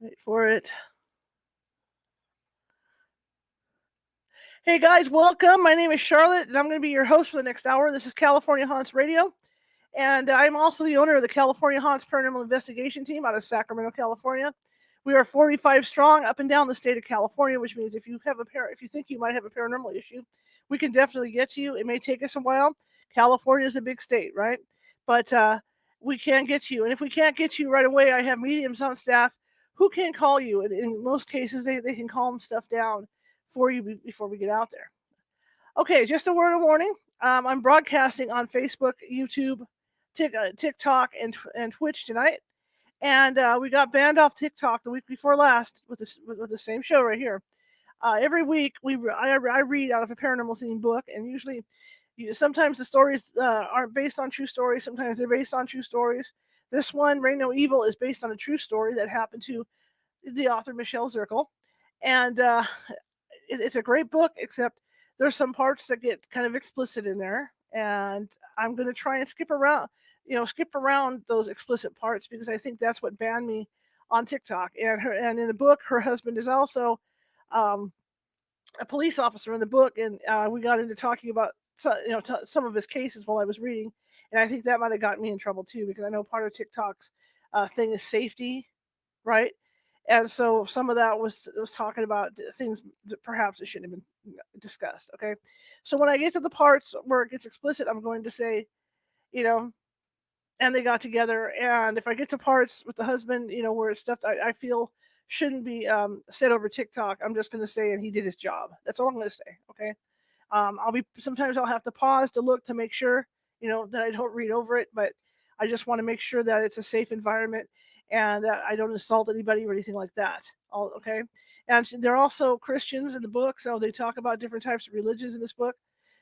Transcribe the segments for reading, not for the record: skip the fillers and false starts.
Wait for it. Hey guys, welcome. My name is Charlotte, and I'm going to be your host for the next hour. This is California Haunts Radio, and I'm also the owner of the California Haunts Paranormal Investigation Team out of Sacramento, California. We are 45 strong up and down the state of California, which means if you think you might have a paranormal issue, we can definitely get to you. It may take us a while. California is a big state, right? But we can get you, and if we can't get you right away, I have mediums on staff who can call you. And in most cases, they can calm stuff down for you before we get out there. Okay, just a word of warning. I'm broadcasting on Facebook, YouTube, TikTok, and Twitch tonight. And we got banned off TikTok the week before last with the same show right here. Every week I read out of a paranormal themed book, and usually, sometimes the stories aren't based on true stories. Sometimes they're based on true stories. This one, Rain No Evil, is based on a true story that happened to the author Michele Zirkle, and it's a great book. Except there's some parts that get kind of explicit in there, and I'm going to try and skip around those explicit parts because I think that's what banned me on TikTok. And in the book, her husband is also um, a police officer in the book, and we got into talking about some of his cases while I was reading, and I think that might have gotten me in trouble too because I know part of TikTok's thing is safety, right? And so some of that was talking about things that perhaps it shouldn't have been discussed. Okay, so when I get to the parts where it gets explicit, I'm going to say, you know, and they got together. And if I get to parts with the husband, where it's stuff that I feel shouldn't be said over TikTok, I'm just going to say, and he did his job. That's all I'm going to say. Okay. Sometimes I'll have to pause to look to make sure, that I don't read over it, but I just want to make sure that it's a safe environment and that I don't insult anybody or anything like that. Okay. And they're also Christians in the book. So they talk about different types of religions in this book.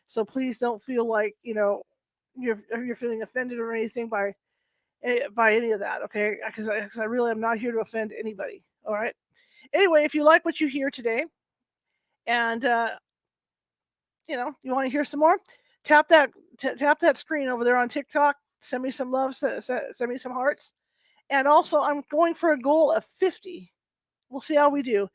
So please don't feel like, you're feeling offended or anything by any of that, okay? Because I really am not here to offend anybody. All right. Anyway, if you like what you hear today, and you want to hear some more, tap that screen over there on TikTok. Send me some love. Send me some hearts. And also, I'm going for a goal of 50. We'll see how we do.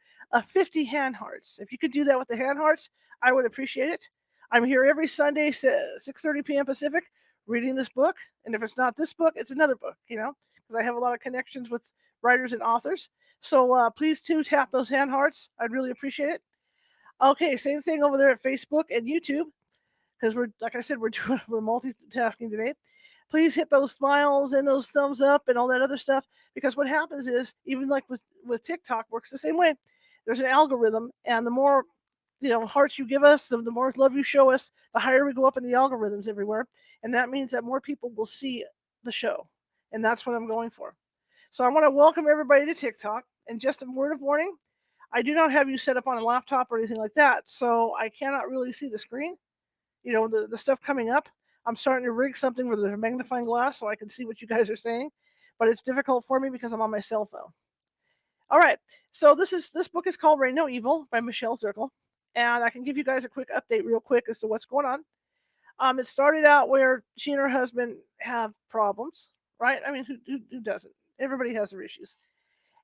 50 hand hearts. If you could do that with the hand hearts, I would appreciate it. I'm here every Sunday, 6:30 p.m. Pacific, reading this book. And if it's not this book, it's another book, because I have a lot of connections with writers and authors. So please, too, tap those hand hearts. I'd really appreciate it. Okay, same thing over there at Facebook and YouTube, because like I said, we're multitasking today. Please hit those smiles and those thumbs up and all that other stuff, because what happens is, even like with TikTok, works the same way. There's an algorithm, and the more hearts you give us, the more love you show us, the higher we go up in the algorithms everywhere, and that means that more people will see the show, and that's what I'm going for. So I want to welcome everybody to TikTok, and just a word of warning: I do not have you set up on a laptop or anything like that, so I cannot really see the screen. The stuff coming up. I'm starting to rig something with a magnifying glass so I can see what you guys are saying, but it's difficult for me because I'm on my cell phone. All right, so this book is called Rain No Evil by Michele Zirkle, and I can give you guys a quick update real quick as to what's going on. It started out where she and her husband have problems, right? I mean, who doesn't? Everybody has their issues.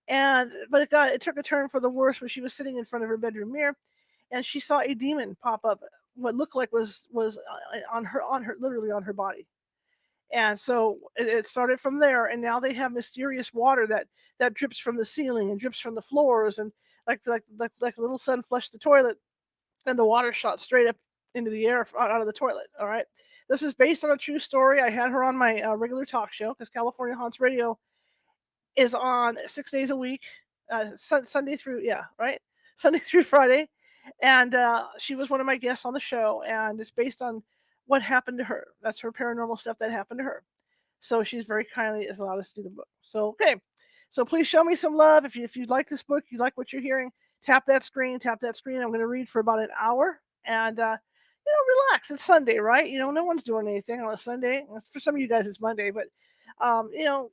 But it took a turn for the worse when she was sitting in front of her bedroom mirror, and she saw a demon pop up. What looked like was on her literally on her body. And so it started from there, and now they have mysterious water that drips from the ceiling and drips from the floors, and like the little son flushed the toilet, and the water shot straight up into the air out of the toilet. All right, this is based on a true story. I had her on my regular talk show because California Haunts Radio is on 6 days a week, Sunday through Sunday through Friday, and she was one of my guests on the show, and it's based on what happened to her. That's her paranormal stuff that happened to her. So she's very kindly has allowed us to do the book. So okay, so please show me some love if you like this book, you like what you're hearing. Tap that screen. Tap that screen. I'm going to read for about an hour, and relax. It's Sunday, right? No one's doing anything on a Sunday. For some of you guys, it's Monday, but um, you know,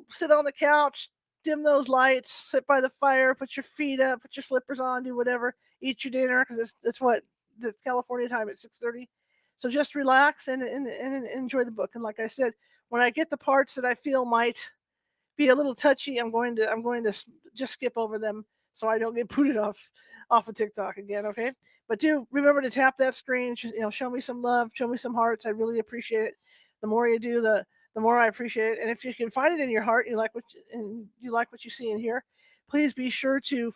sit on the couch, dim those lights, sit by the fire, put your feet up, put your slippers on, do whatever, eat your dinner because it's what the California time at 6:30. So just relax and enjoy the book. And like I said, when I get the parts that I feel might be a little touchy, I'm going to just skip over them so I don't get booted off of TikTok again. Okay, but do remember to tap that screen. Show me some love, show me some hearts. I really appreciate it. The more you do, the more I appreciate it. And if you can find it in your heart, you like what you see and hear, please be sure to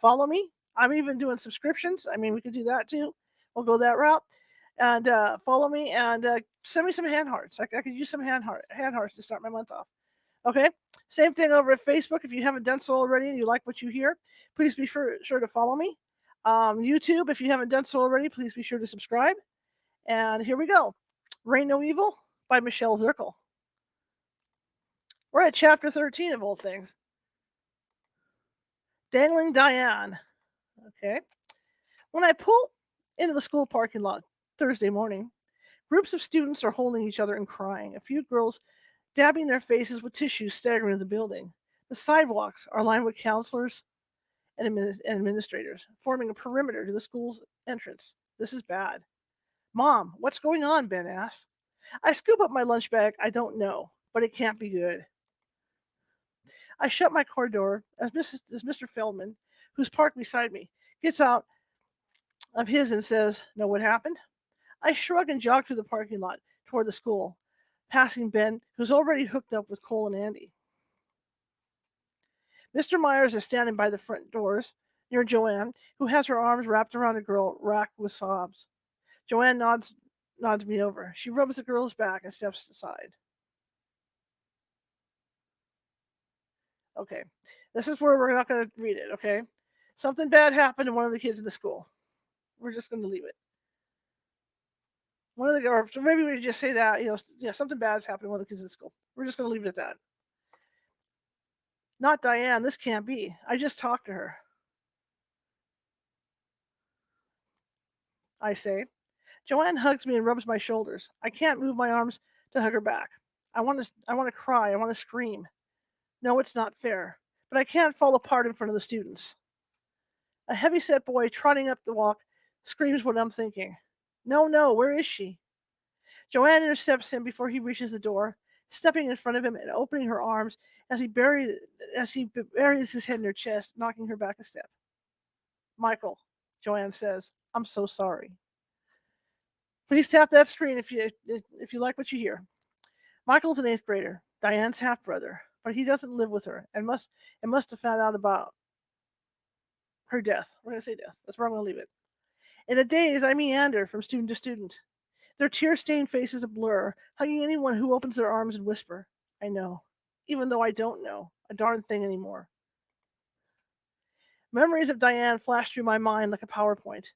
follow me. I'm even doing subscriptions. I mean, we could do that too. We'll go that route. And follow me and send me some hand hearts. I could use some hand hearts to start my month off. Okay. Same thing over at Facebook. If you haven't done so already and you like what you hear, please be sure to follow me. YouTube, if you haven't done so already, please be sure to subscribe. And here we go. Reign No Evil by Michele Zirkle. We're at chapter 13 of all things. Dangling Diane. Okay. When I pull into the school parking lot Thursday morning, groups of students are holding each other and crying. A few girls dabbing their faces with tissues stagger into the building. The sidewalks are lined with counselors and administrators, forming a perimeter to the school's entrance. This is bad. Mom, what's going on? Ben asks. I scoop up my lunch bag. I don't know, but it can't be good. I shut my car door as Mr. Feldman, who's parked beside me, gets out of his and says, Know what happened? I shrug and jog through the parking lot toward the school, passing Ben, who's already hooked up with Cole and Andy. Mr. Myers is standing by the front doors near Joanne, who has her arms wrapped around a girl racked with sobs. Joanne nods me over. She rubs the girl's back and steps aside. Okay, this is where we're not going to read it, okay? Something bad happened to one of the kids in the school. We're just going to leave it. Or maybe we just say that, something bad has happened to one of the kids in the school. We're just going to leave it at that. Not Diane. This can't be. I just talked to her. I say. Joanne hugs me and rubs my shoulders. I can't move my arms to hug her back. I want to cry. I want to scream. No, it's not fair. But I can't fall apart in front of the students. A heavy-set boy trotting up the walk screams what I'm thinking. No, where is she? Joanne intercepts him before he reaches the door, stepping in front of him and opening her arms as he buries his head in her chest, knocking her back a step. Michael, Joanne says, I'm so sorry. Please tap that screen if you like what you hear. Michael's an 8th grader, Diane's half-brother, but he doesn't live with her and must have found out about her death. We're going to say death. That's where I'm going to leave it. In a daze, I meander from student to student. Their tear-stained faces a blur, hugging anyone who opens their arms and whisper, I know, even though I don't know a darn thing anymore. Memories of Diane flash through my mind like a PowerPoint.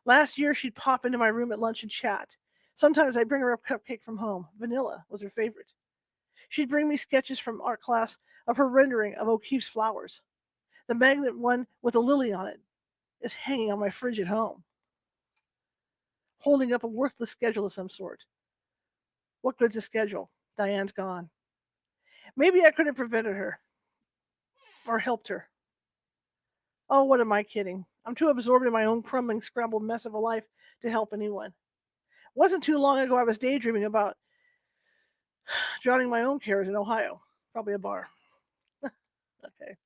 Last year, she'd pop into my room at lunch and chat. Sometimes I'd bring her a cupcake from home. Vanilla was her favorite. She'd bring me sketches from art class of her rendering of O'Keeffe's flowers. The magnet one with a lily on it is hanging on my fridge at home, holding up a worthless schedule of some sort. What good's a schedule? Diane's gone. Maybe I could have prevented her or helped her. Oh, what am I kidding? I'm too absorbed in my own crumbling, scrambled mess of a life to help anyone. It wasn't too long ago I was daydreaming about drowning my own cares in Ohio. Probably a bar. Okay.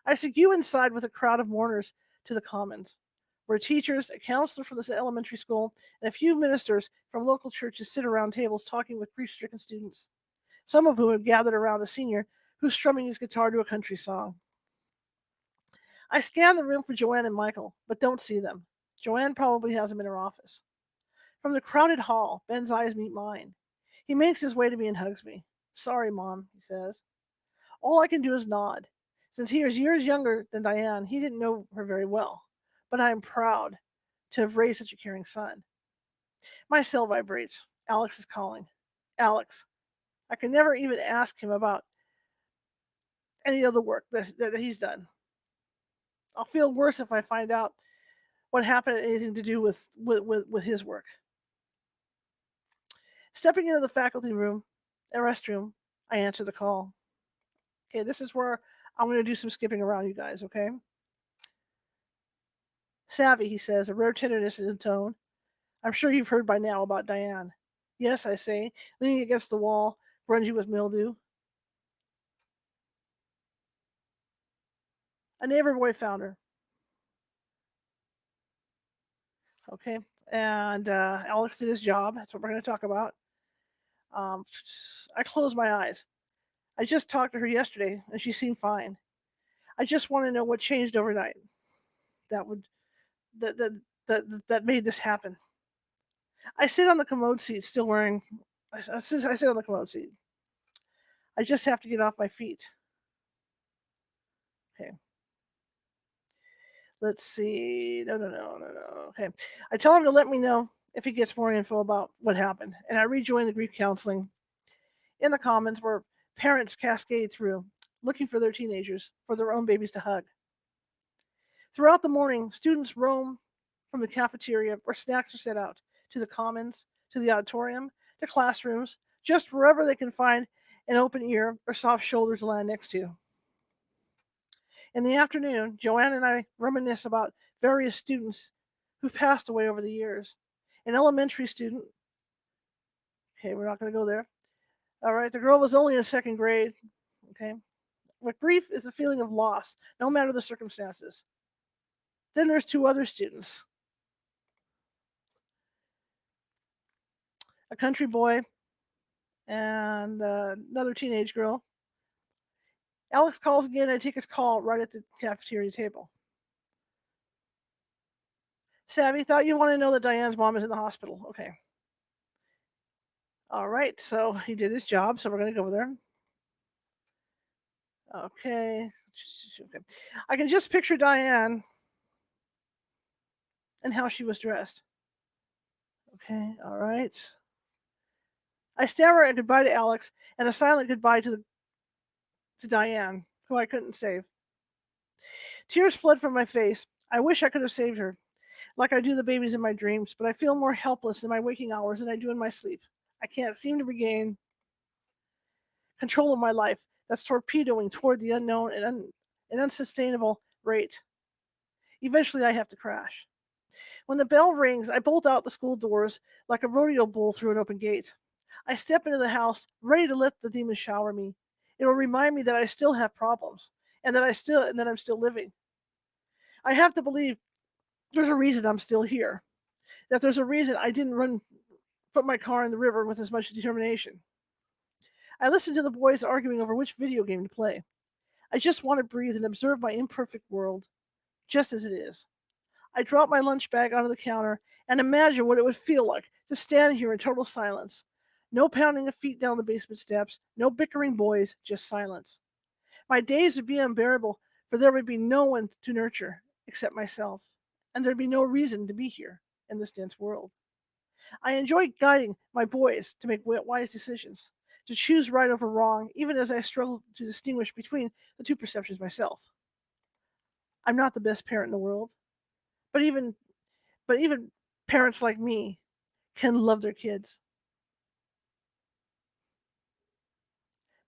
I skew inside with a crowd of mourners to the commons, where teachers, a counselor from the elementary school, and a few ministers from local churches sit around tables talking with grief-stricken students, some of whom have gathered around a senior who's strumming his guitar to a country song. I scan the room for Joanne and Michael, but don't see them. Joanne probably has them in her office. From the crowded hall, Ben's eyes meet mine. He makes his way to me and hugs me. Sorry, Mom, he says. All I can do is nod. Since he is years younger than Diane, he didn't know her very well, but I am proud to have raised such a caring son. My cell vibrates. Alex is calling. Alex. I can never even ask him about any of the work that he's done. I'll feel worse if I find out what happened had anything to do with his work. Stepping into the faculty room, a restroom, I answer the call. Okay, this is where I'm going to do some skipping around, you guys, okay? Savvy, he says, a rare tenderness in his tone. I'm sure you've heard by now about Diane. Yes, I say, leaning against the wall, grungy with mildew. A neighbor boy found her. Okay. And Alex did his job. That's what we're going to talk about. Um, I closed my eyes. I just talked to her yesterday, and she seemed fine. I just want to know what changed overnight. That would that that that made this happen. I sit on the commode seat, still wearing. I sit on the commode seat. I just have to get off my feet. Okay. Let's see. No. Okay. I tell him to let me know if he gets more info about what happened, and I rejoin the grief counseling in the comments where parents cascade through, looking for their teenagers, for their own babies to hug. Throughout the morning, students roam from the cafeteria where snacks are set out to the commons, to the auditorium, to classrooms, just wherever they can find an open ear or soft shoulder to land next to. In the afternoon, Joanne and I reminisce about various students who've passed away over the years. An elementary student, okay, we're not going to go there. All right, the girl was only in second grade, okay. But grief is a feeling of loss, no matter the circumstances. Then there's two other students, a country boy and another teenage girl. Alex calls again, and I take his call right at the cafeteria table. Savvy, thought you want to know that Diane's mom is in the hospital. Okay. All right, so he did his job, so we're going to go there. Okay. I can just picture Diane and how she was dressed. Okay, all right. I stammer a goodbye to Alex and a silent goodbye to Diane, who I couldn't save. Tears flood from my face. I wish I could have saved her, like I do the babies in my dreams, but I feel more helpless in my waking hours than I do in my sleep. I can't seem to regain control of my life that's torpedoing toward the unknown and an unsustainable rate. Eventually, I have to crash. When the bell rings, I bolt out the school doors like a rodeo bull through an open gate. I step into the house, ready to let the demons shower me. It will remind me that I still have problems and that I'm still living. I have to believe there's a reason I'm still here. That there's a reason I didn't put my car in the river with as much determination. I listen to the boys arguing over which video game to play. I just want to breathe and observe my imperfect world, just as it is. I drop my lunch bag onto the counter and imagine what it would feel like to stand here in total silence. No pounding of feet down the basement steps, no bickering boys, just silence. My days would be unbearable, for there would be no one to nurture except myself, and there'd be no reason to be here in this dense world. I enjoy guiding my boys to make wise decisions, to choose right over wrong, even as I struggle to distinguish between the two perceptions myself. I'm not the best parent in the world, but even parents like me can love their kids.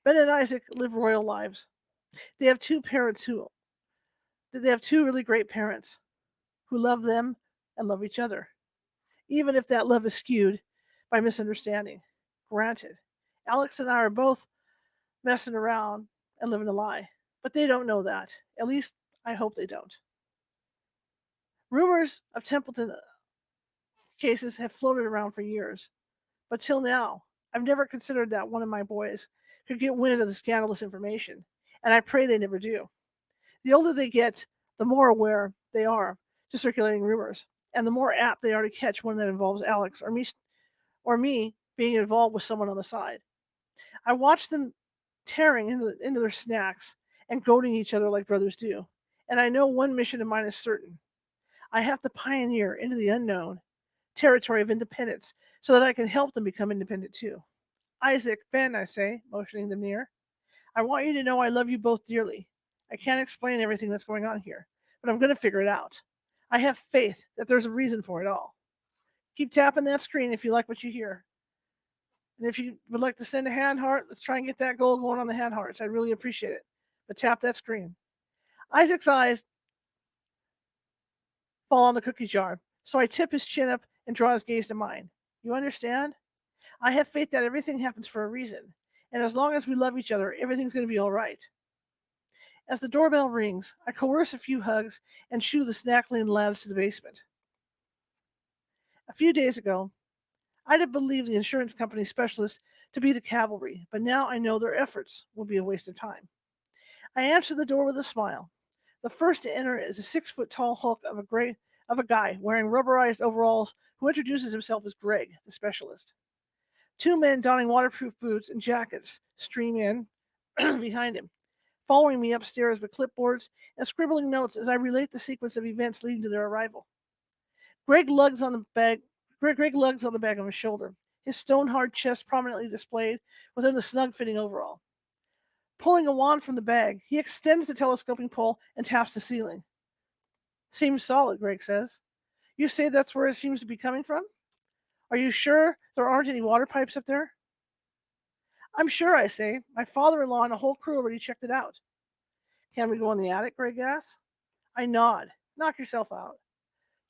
Ben and Isaac live royal lives. They have they have two really great parents who love them and love each other, even if that love is skewed by misunderstanding. Granted, Alex and I are both messing around and living a lie, but they don't know that. At least I hope they don't. Rumors of Templeton cases have floated around for years, but till now, I've never considered that one of my boys could get wind of the scandalous information, and I pray they never do. The older they get, the more aware they are to circulating rumors, and the more apt they are to catch one that involves Alex or me being involved with someone on the side. I watch them tearing into their snacks and goading each other like brothers do, and I know one mission of mine is certain. I have to pioneer into the unknown territory of independence so that I can help them become independent too. Isaac, Ben, I say, motioning them near, I want you to know I love you both dearly. I can't explain everything that's going on here, but I'm going to figure it out. I have faith that there's a reason for it all. Keep tapping that screen if you like what you hear. And if you would like to send a hand heart, let's try and get that goal going on the hand hearts. I'd really appreciate it. But tap that screen. Isaac's eyes fall on the cookie jar, so I tip his chin up and draw his gaze to mine. You understand? I have faith that everything happens for a reason. And as long as we love each other, everything's going to be all right. As the doorbell rings, I coerce a few hugs and shoo the snackling lads to the basement. A few days ago, I'd have believed the insurance company specialist to be the cavalry, but now I know their efforts will be a waste of time. I answer the door with a smile. The first to enter is a 6 foot tall hulk of a guy wearing rubberized overalls who introduces himself as Greg, the specialist. Two men donning waterproof boots and jackets stream in behind him, following me upstairs with clipboards and scribbling notes as I relate the sequence of events leading to their arrival. Greg lugs on the bag. Greg lugs on the bag on his shoulder, his stone-hard chest prominently displayed within the snug-fitting overall. Pulling a wand from the bag, he extends the telescoping pole and taps the ceiling. Seems solid, Greg says. You say that's where it seems to be coming from? Are you sure there aren't any water pipes up there? I'm sure, I say. My father-in-law and a whole crew already checked it out. Can we go in the attic, Greg asks. I nod. Knock yourself out.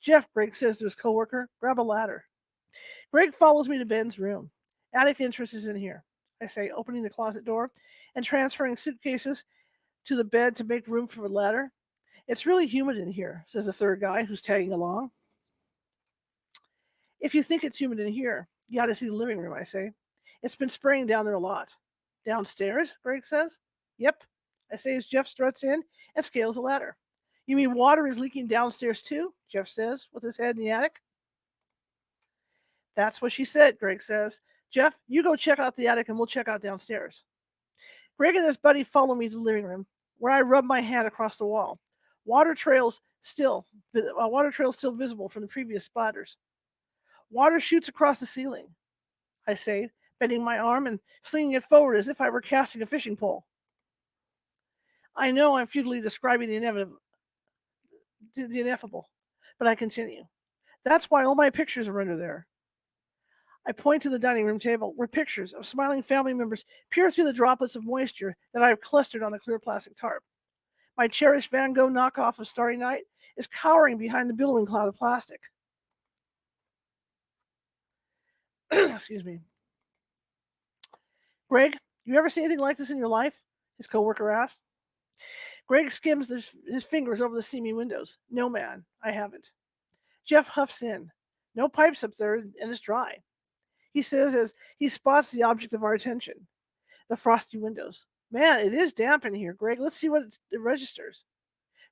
Jeff, Greg says to his coworker, grab a ladder. Greg follows me to Ben's room. Attic entrance is in here, I say, opening the closet door and transferring suitcases to the bed to make room for the ladder. It's really humid in here, says the third guy who's tagging along. If you think it's humid in here, you ought to see the living room, I say. It's been spraying down there a lot. Downstairs, Greg says. Yep, I say as Jeff struts in and scales the ladder. You mean water is leaking downstairs too? Jeff says, with his head in the attic. That's what she said, Greg says. Jeff, you go check out the attic and we'll check out downstairs. Greg and his buddy follow me to the living room, where I rub my hand across the wall. Water trails still visible from the previous splatters. Water shoots across the ceiling, I say, bending my arm and slinging it forward as if I were casting a fishing pole. I know I'm futilely describing the ineffable, but I continue. That's why all my pictures are under there. I point to the dining room table, where pictures of smiling family members peer through the droplets of moisture that I have clustered on the clear plastic tarp. My cherished Van Gogh knockoff of Starry Night is cowering behind the billowing cloud of plastic. Excuse me. Greg, you ever see anything like this in your life? His coworker asked. Greg skims his fingers over the steamy windows. No, man, I haven't. Jeff huffs in. No pipes up there, and it's dry. He says as he spots the object of our attention, the frosty windows. Man, it is damp in here, Greg. Let's see what it registers.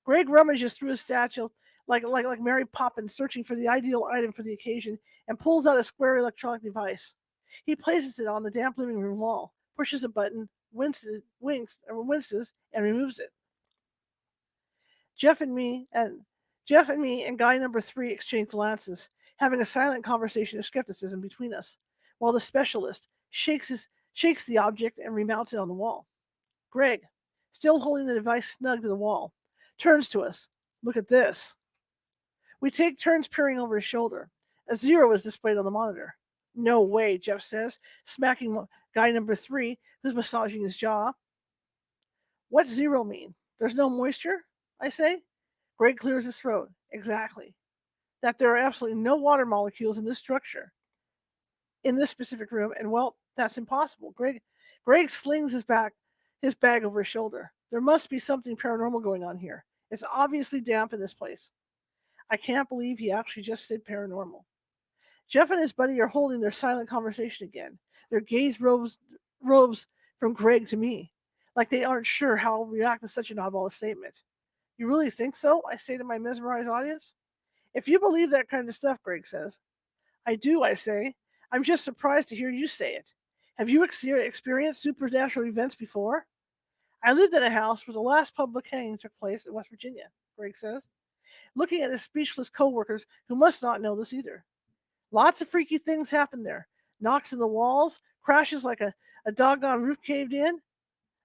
Greg rummages through his statue like Mary Poppins, searching for the ideal item for the occasion, and pulls out a square electronic device. He places it on the damp living room wall, pushes a button, winces, and removes it. Jeff and me and guy number 3 exchange glances, having a silent conversation of skepticism between us, while the specialist shakes the object and remounts it on the wall. Greg, still holding the device snug to the wall, turns to us. Look at this. We take turns peering over his shoulder. A 0 is displayed on the monitor. No way, Jeff says, smacking guy number 3, who's massaging his jaw. What's 0 mean? There's no moisture? I say. Greg clears his throat. Exactly. That there are absolutely no water molecules in this structure, in this specific room, and well, that's impossible. Greg slings his bag over his shoulder. There must be something paranormal going on here. It's obviously damp in this place. I can't believe he actually just said paranormal. Jeff and his buddy are holding their silent conversation again. Their gaze roves from Greg to me, like they aren't sure how I'll react to such an oddball statement. You really think so? I say to my mesmerized audience. If you believe that kind of stuff, Greg says. I do, I say. I'm just surprised to hear you say it. Have you experienced supernatural events before? I lived in a house where the last public hanging took place in West Virginia, Greg says, looking at his speechless coworkers who must not know this either. Lots of freaky things happened there. Knocks in the walls, crashes like a doggone roof caved in.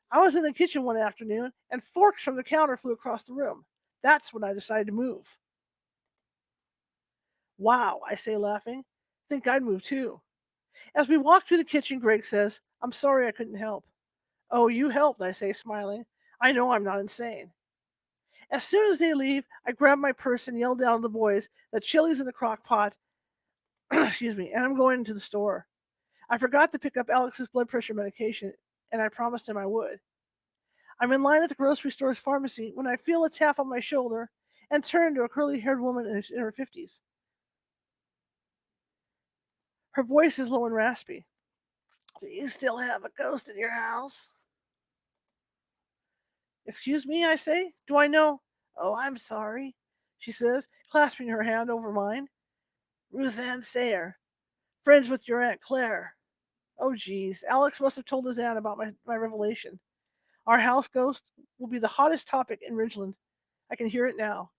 I was in the kitchen one afternoon, and forks from the counter flew across the room. That's when I decided to move. Wow, I say, laughing. Think I'd move too. As we walk through the kitchen, Greg says, I'm sorry I couldn't help. Oh, you helped, I say, smiling. I know I'm not insane. As soon as they leave, I grab my purse and yell down to the boys that chili's in the crock pot, excuse me, and I'm going to the store. I forgot to pick up Alex's blood pressure medication, and I promised him I would. I'm in line at the grocery store's pharmacy when I feel a tap on my shoulder and turn to a curly-haired woman in her 50s. Her voice is low and raspy. Do you still have a ghost in your house? Excuse me, I say. Do I know? Oh, I'm sorry, she says, clasping her hand over mine. Ruth Ann Sayer, friends with your Aunt Claire. Oh, geez. Alex must have told his aunt about my revelation. Our house ghost will be the hottest topic in Ridgeland. I can hear it now.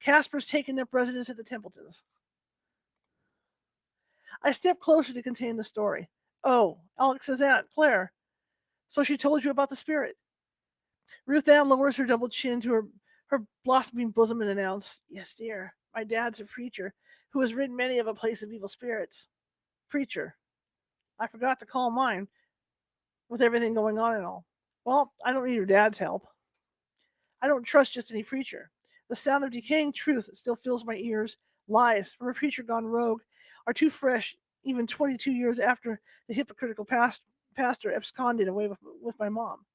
Casper's taken up residence at the Templetons. I step closer to contain the story. Oh, Alex's aunt, Claire. So she told you about the spirit. Ruth Ann lowers her double chin to her blossoming bosom and announced, Yes, dear. My dad's a preacher who has rid many of a place of evil spirits. Preacher. I forgot to call mine with everything going on and all. Well, I don't need your dad's help. I don't trust just any preacher. The sound of decaying truth that still fills my ears, lies from a preacher gone rogue, are too fresh, even 22 years after the hypocritical pastor absconded away with my mom.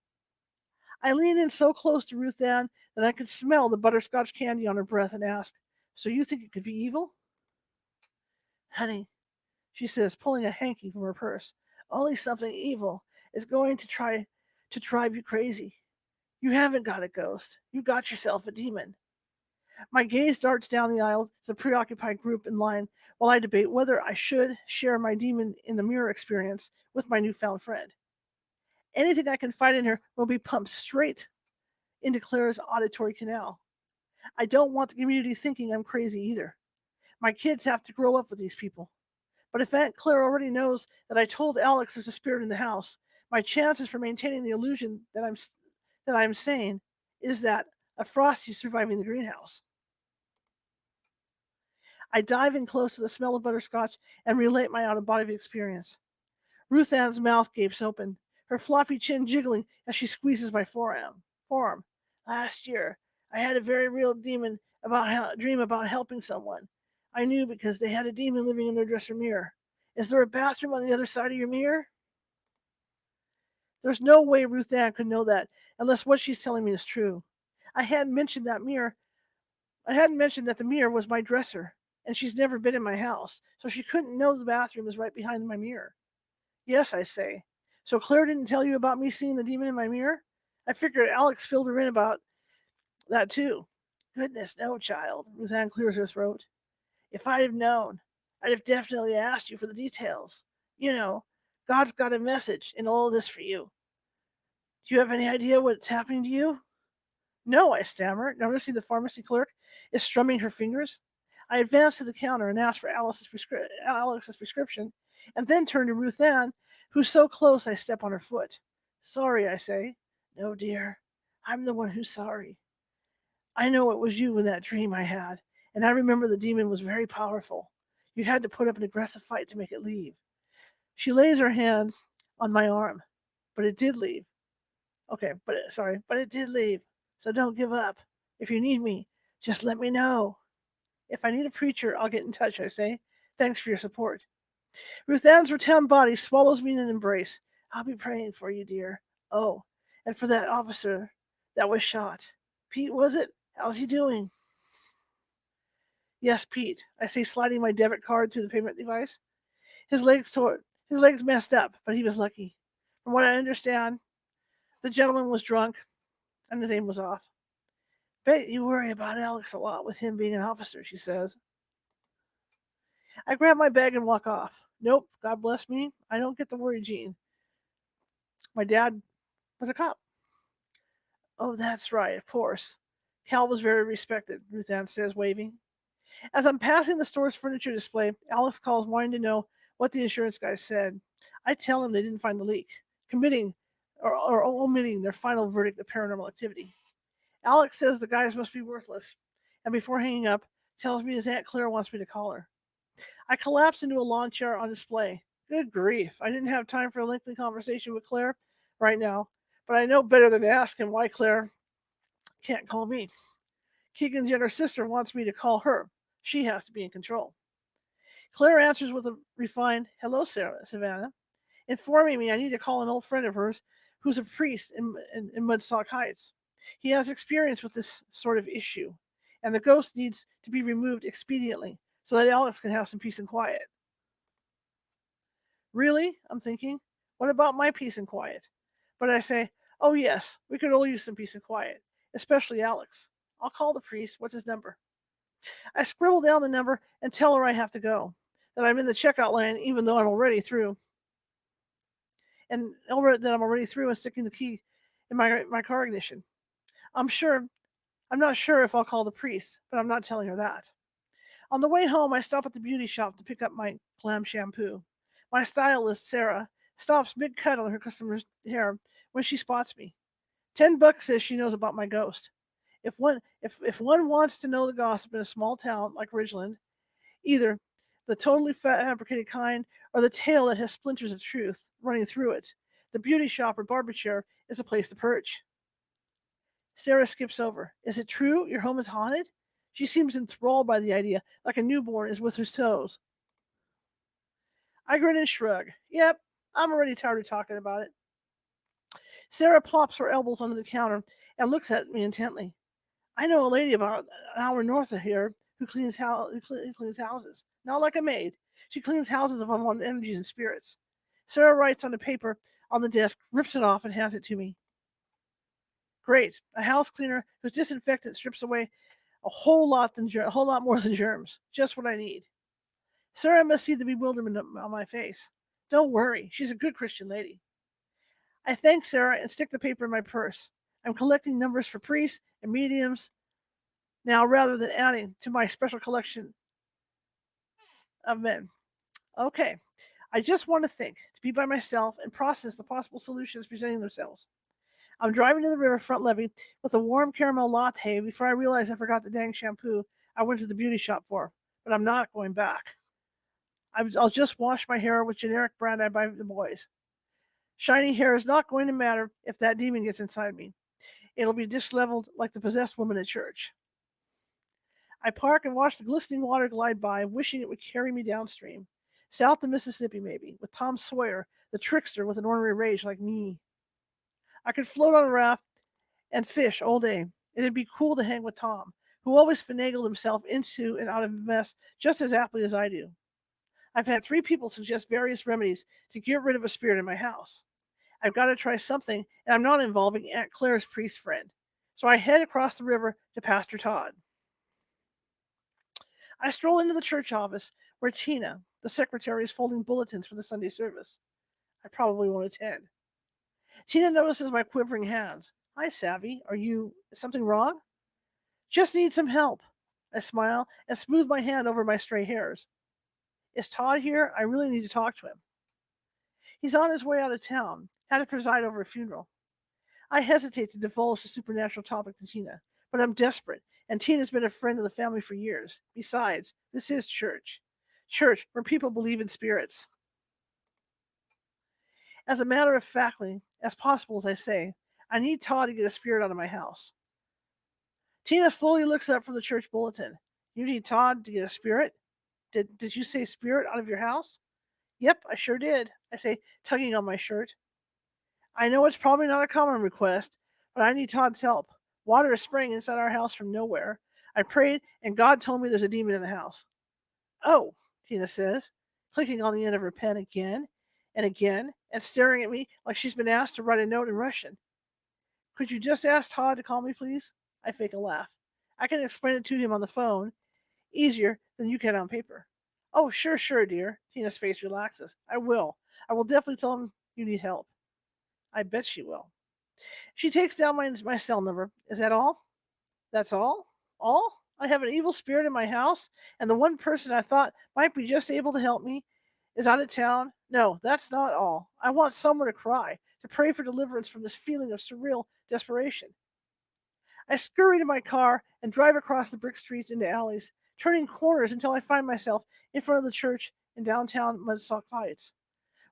I lean in so close to Ruth Ann that I could smell the butterscotch candy on her breath and ask, So you think it could be evil? Honey, she says, pulling a hanky from her purse, only something evil is going to drive you crazy. You haven't got a ghost. You got yourself a demon. My gaze darts down the aisle to the preoccupied group in line while I debate whether I should share my demon in the mirror experience with my newfound friend. Anything I can find in her will be pumped straight into Claire's auditory canal. I don't want the community thinking I'm crazy either. My kids have to grow up with these people. But if Aunt Claire already knows that I told Alex there's a spirit in the house, my chances for maintaining the illusion that I'm sane is that of Frosty surviving the greenhouse. I dive in close to the smell of butterscotch and relate my out-of-body experience. Ruth Ann's mouth gapes open, her floppy chin jiggling as she squeezes my forearm. Last year, I had a very real dream about helping someone. I knew because they had a demon living in their dresser mirror. Is there a bathroom on the other side of your mirror? There's no way Ruth Ann could know that unless what she's telling me is true. I hadn't mentioned that mirror. I hadn't mentioned that the mirror was my dresser, and she's never been in my house, so she couldn't know the bathroom is right behind my mirror. Yes, I say. So Claire didn't tell you about me seeing the demon in my mirror? I figured Alex filled her in about that too. Goodness, no, child. Ruth Ann clears her throat. If I'd have known, I'd have definitely asked you for the details. You know, God's got a message in all this for you. Do you have any idea what's happening to you? No, I stammer, noticing the pharmacy clerk is strumming her fingers. I advance to the counter and ask for Alex's prescription, and then turn to Ruth Ann, who's so close I step on her foot. Sorry, I say. No, dear, I'm the one who's sorry. I know it was you in that dream I had, and I remember the demon was very powerful. You had to put up an aggressive fight to make it leave. She lays her hand on my arm, but it did leave. But it did leave. So don't give up. If you need me, just let me know. If I need a preacher, I'll get in touch, I say. Thanks for your support. Ruth Ann's rotund body swallows me in an embrace. I'll be praying for you, dear. Oh, and for that officer that was shot. Pete, was it? How's he doing? Yes, Pete, I say, sliding my debit card through the payment device. His legs messed up, but he was lucky. From what I understand, the gentleman was drunk and his aim was off. Bet you worry about Alex a lot with him being an officer, she says. I grab my bag and walk off. Nope, God bless me, I don't get the worry gene. My dad was a cop. Oh, that's right, of course. Cal was very respected, Ruth Ann says, waving. As I'm passing the store's furniture display, Alex calls wanting to know what the insurance guy said. I tell him they didn't find the leak, committing or omitting their final verdict of paranormal activity. Alex says the guys must be worthless, and before hanging up, tells me his Aunt Claire wants me to call her. I collapse into a lawn chair on display. Good grief, I didn't have time for a lengthy conversation with Claire right now, but I know better than to ask him why Claire can't call me. Keegan's younger sister wants me to call her. She has to be in control. Claire answers with a refined, Hello, Savannah, informing me I need to call an old friend of hers who's a priest in Mudsock Heights. He has experience with this sort of issue, and the ghost needs to be removed expediently so that Alex can have some peace and quiet. Really? I'm thinking. What about my peace and quiet? But I say, oh yes, we could all use some peace and quiet, especially Alex. I'll call the priest. What's his number? I scribble down the number and tell her I have to go, that I'm in the checkout line even though I'm already through, and that I'm already through and sticking the key in my car ignition. I'm not sure if I'll call the priest, but I'm not telling her that. On the way home, I stop at the beauty shop to pick up my glam shampoo. My stylist, Sarah, stops mid-cut on her customer's hair when she spots me. $10 says she knows about my ghost. If one wants to know the gossip in a small town like Ridgeland, either the totally fabricated kind or the tale that has splinters of truth running through it, the beauty shop or barber chair is a place to perch. Sarah skips over. Is it true your home is haunted? She seems enthralled by the idea, like a newborn is with her toes. I grin and shrug. Yep, I'm already tired of talking about it. Sarah plops her elbows under the counter and looks at me intently. I know a lady about an hour north of here who cleans houses. Not like a maid. She cleans houses of unwanted energies and spirits. Sarah writes on the paper on the desk, rips it off, and hands it to me. Great. A house cleaner whose disinfectant strips away a whole lot more than germs. Just what I need. Sarah must see the bewilderment on my face. Don't worry. She's a good Christian lady. I thank Sarah and stick the paper in my purse. I'm collecting numbers for priests and mediums now rather than adding to my special collection of men. Okay. I just want to think, to be by myself and process the possible solutions presenting themselves. I'm driving to the riverfront levee with a warm caramel latte before I realize I forgot the dang shampoo I went to the beauty shop for. But I'm not going back. I'll just wash my hair with generic brand I buy for the boys. Shiny hair is not going to matter if that demon gets inside me. It'll be disheveled like the possessed woman at church. I park and watch the glistening water glide by, wishing it would carry me downstream. South to Mississippi, maybe, with Tom Sawyer, the trickster with an ornery rage like me. I could float on a raft and fish all day. It'd be cool to hang with Tom, who always finagled himself into and out of a mess just as aptly as I do. I've had 3 people suggest various remedies to get rid of a spirit in my house. I've got to try something, and I'm not involving Aunt Claire's priest friend. So I head across the river to Pastor Todd. I stroll into the church office where Tina, the secretary, is folding bulletins for the Sunday service. I probably won't attend. Tina notices my quivering hands. Hi, Savvy. Is something wrong? Just need some help. I smile and smooth my hand over my stray hairs. Is Todd here? I really need to talk to him. He's on his way out of town. Had to preside over a funeral. I hesitate to divulge the supernatural topic to Tina, but I'm desperate, and Tina's been a friend of the family for years. Besides, this is church. Church where people believe in spirits. As a matter of factly, as possible as I say, I need Todd to get a spirit out of my house. Tina slowly looks up from the church bulletin. You need Todd to get a spirit? Did you say spirit out of your house? Yep, I sure did, I say, tugging on my shirt. I know it's probably not a common request, but I need Todd's help. Water is spraying inside our house from nowhere. I prayed, and God told me there's a demon in the house. Oh, Tina says, clicking on the end of her pen again and staring at me like she's been asked to write a note in Russian. Could you just ask Todd to call me, please? I fake a laugh. I can explain it to him on the phone, easier than you can on paper. Oh, sure, dear. Tina's face relaxes. I will. I will definitely tell him you need help. I bet she will. She takes down my cell number. Is that all? That's all? All? I have an evil spirit in my house, and the one person I thought might be just able to help me is out of town? No, that's not all. I want somewhere to cry, to pray for deliverance from this feeling of surreal desperation. I scurry to my car and drive across the brick streets into alleys, turning corners until I find myself in front of the church in downtown Mudsock Heights,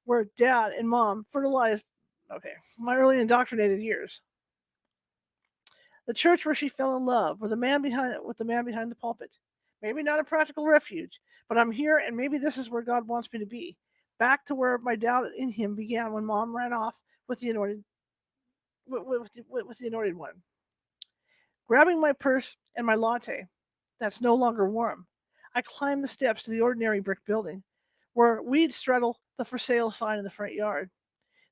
where Dad and Mom fertilized, my early indoctrinated years. The church where she fell in love, with the man behind the pulpit. Maybe not a practical refuge, but I'm here, and maybe this is where God wants me to be. Back to where my doubt in Him began when Mom ran off with the anointed with the anointed one. Grabbing my purse and my latte, that's no longer warm, I climb the steps to the ordinary brick building, where weeds straddle the for sale sign in the front yard.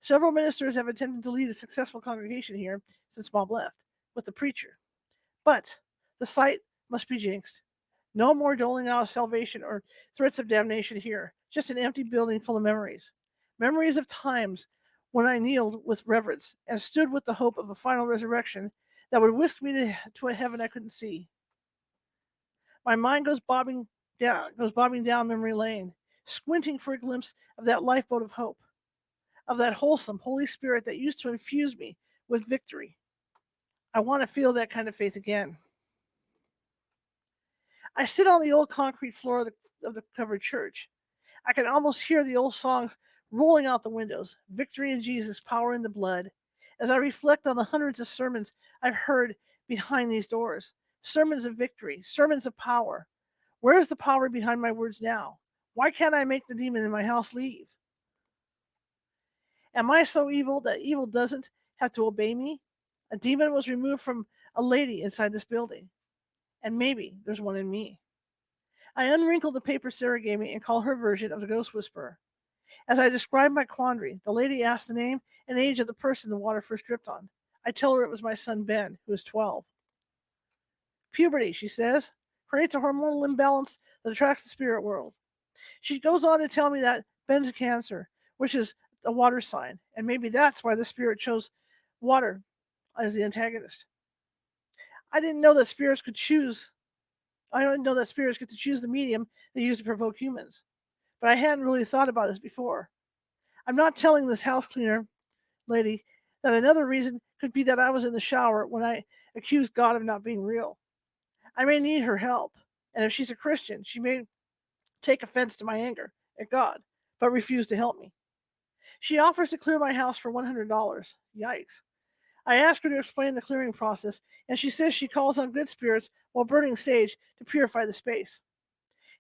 Several ministers have attempted to lead a successful congregation here since Bob left, with the preacher. But the site must be jinxed. No more doling out of salvation or threats of damnation here, just an empty building full of memories. Memories of times when I kneeled with reverence and stood with the hope of a final resurrection that would whisk me to a heaven I couldn't see. My mind goes bobbing down memory lane, squinting for a glimpse of that lifeboat of hope, of that wholesome Holy Spirit that used to infuse me with victory. I want to feel that kind of faith again. I sit on the old concrete floor of the covered church. I can almost hear the old songs rolling out the windows, Victory in Jesus, Power in the Blood, as I reflect on the hundreds of sermons I've heard behind these doors. Sermons of victory, sermons of power. Where is the power behind my words now? Why can't I make the demon in my house leave? Am I so evil that evil doesn't have to obey me? A demon was removed from a lady inside this building, and maybe there's one in me. I unwrinkle the paper Sarah gave me and call her version of the ghost whisperer. As I describe my quandary, the lady asks the name and age of the person the water first dripped on. I tell her it was my son Ben, who is 12. Puberty, she says, creates a hormonal imbalance that attracts the spirit world. She goes on to tell me that Ben's a Cancer, which is a water sign, and maybe that's why the spirit chose water as the antagonist. I didn't know that spirits could choose. I didn't know that spirits get to choose the medium they use to provoke humans. But I hadn't really thought about this before. I'm not telling this house cleaner lady that another reason could be that I was in the shower when I accused God of not being real. I may need her help, and if she's a Christian, she may take offense to my anger at God, but refuse to help me. She offers to clear my house for $100. Yikes. I ask her to explain the clearing process, and she says she calls on good spirits while burning sage to purify the space.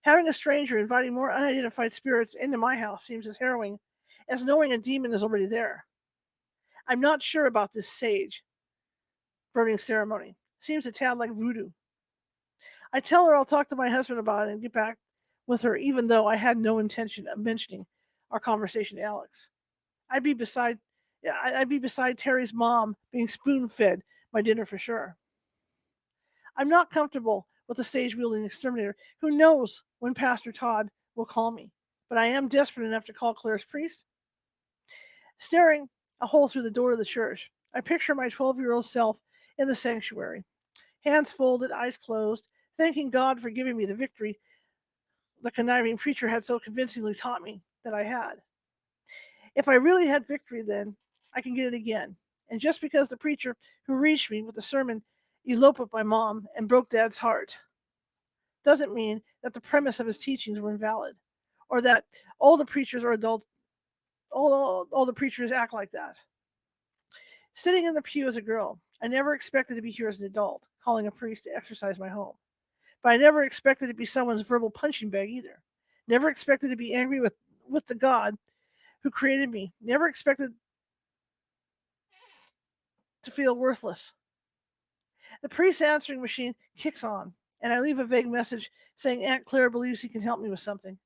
Having a stranger inviting more unidentified spirits into my house seems as harrowing as knowing a demon is already there. I'm not sure about this sage burning ceremony. Seems a tad like voodoo. I tell her I'll talk to my husband about it and get back with her, even though I had no intention of mentioning our conversation to Alex. I'd be beside I'd be beside Terry's mom being spoon fed my dinner for sure. I'm not comfortable with the sage wielding exterminator who knows when Pastor Todd will call me, but I am desperate enough to call Claire's priest. Staring a hole through the door of the church, I picture my 12-year-old self in the sanctuary, hands folded, eyes closed, thanking God for giving me the victory the conniving preacher had so convincingly taught me that I had. If I really had victory then, I can get it again. And just because the preacher who reached me with the sermon eloped with my mom and broke Dad's heart doesn't mean that the premise of his teachings were invalid, or that all the preachers are adult all the preachers act like that. Sitting in the pew as a girl, I never expected to be here as an adult, calling a priest to exercise my home. But I never expected to be someone's verbal punching bag either. Never expected to be angry with the God who created me. Never expected to feel worthless. The priest's answering machine kicks on, and I leave a vague message saying Aunt Claire believes he can help me with something.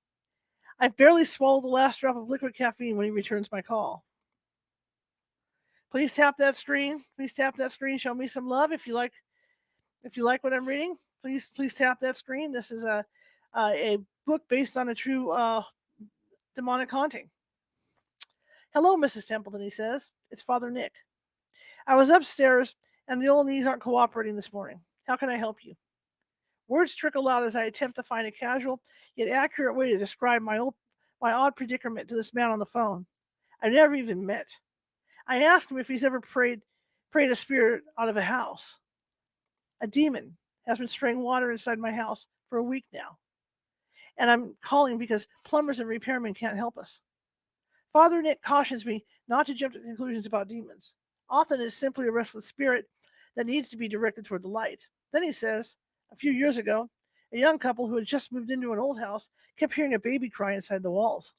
I've barely swallowed the last drop of liquid caffeine when he returns my call. Please tap that screen. Please tap that screen. Show me some love if you like what I'm reading. Please tap that screen. This is a book based on a true demonic haunting. Hello, Mrs. Templeton, he says. It's Father Nick. I was upstairs, and the old knees aren't cooperating this morning. How can I help you? Words trickle out as I attempt to find a casual yet accurate way to describe my odd predicament to this man on the phone. I've never even met. I ask him if he's ever prayed a spirit out of a house. A demon has been spraying water inside my house for a week now, and I'm calling because plumbers and repairmen can't help us. Father Nick cautions me not to jump to conclusions about demons. Often it's simply a restless spirit that needs to be directed toward the light. Then he says, a few years ago, a young couple who had just moved into an old house kept hearing a baby cry inside the walls.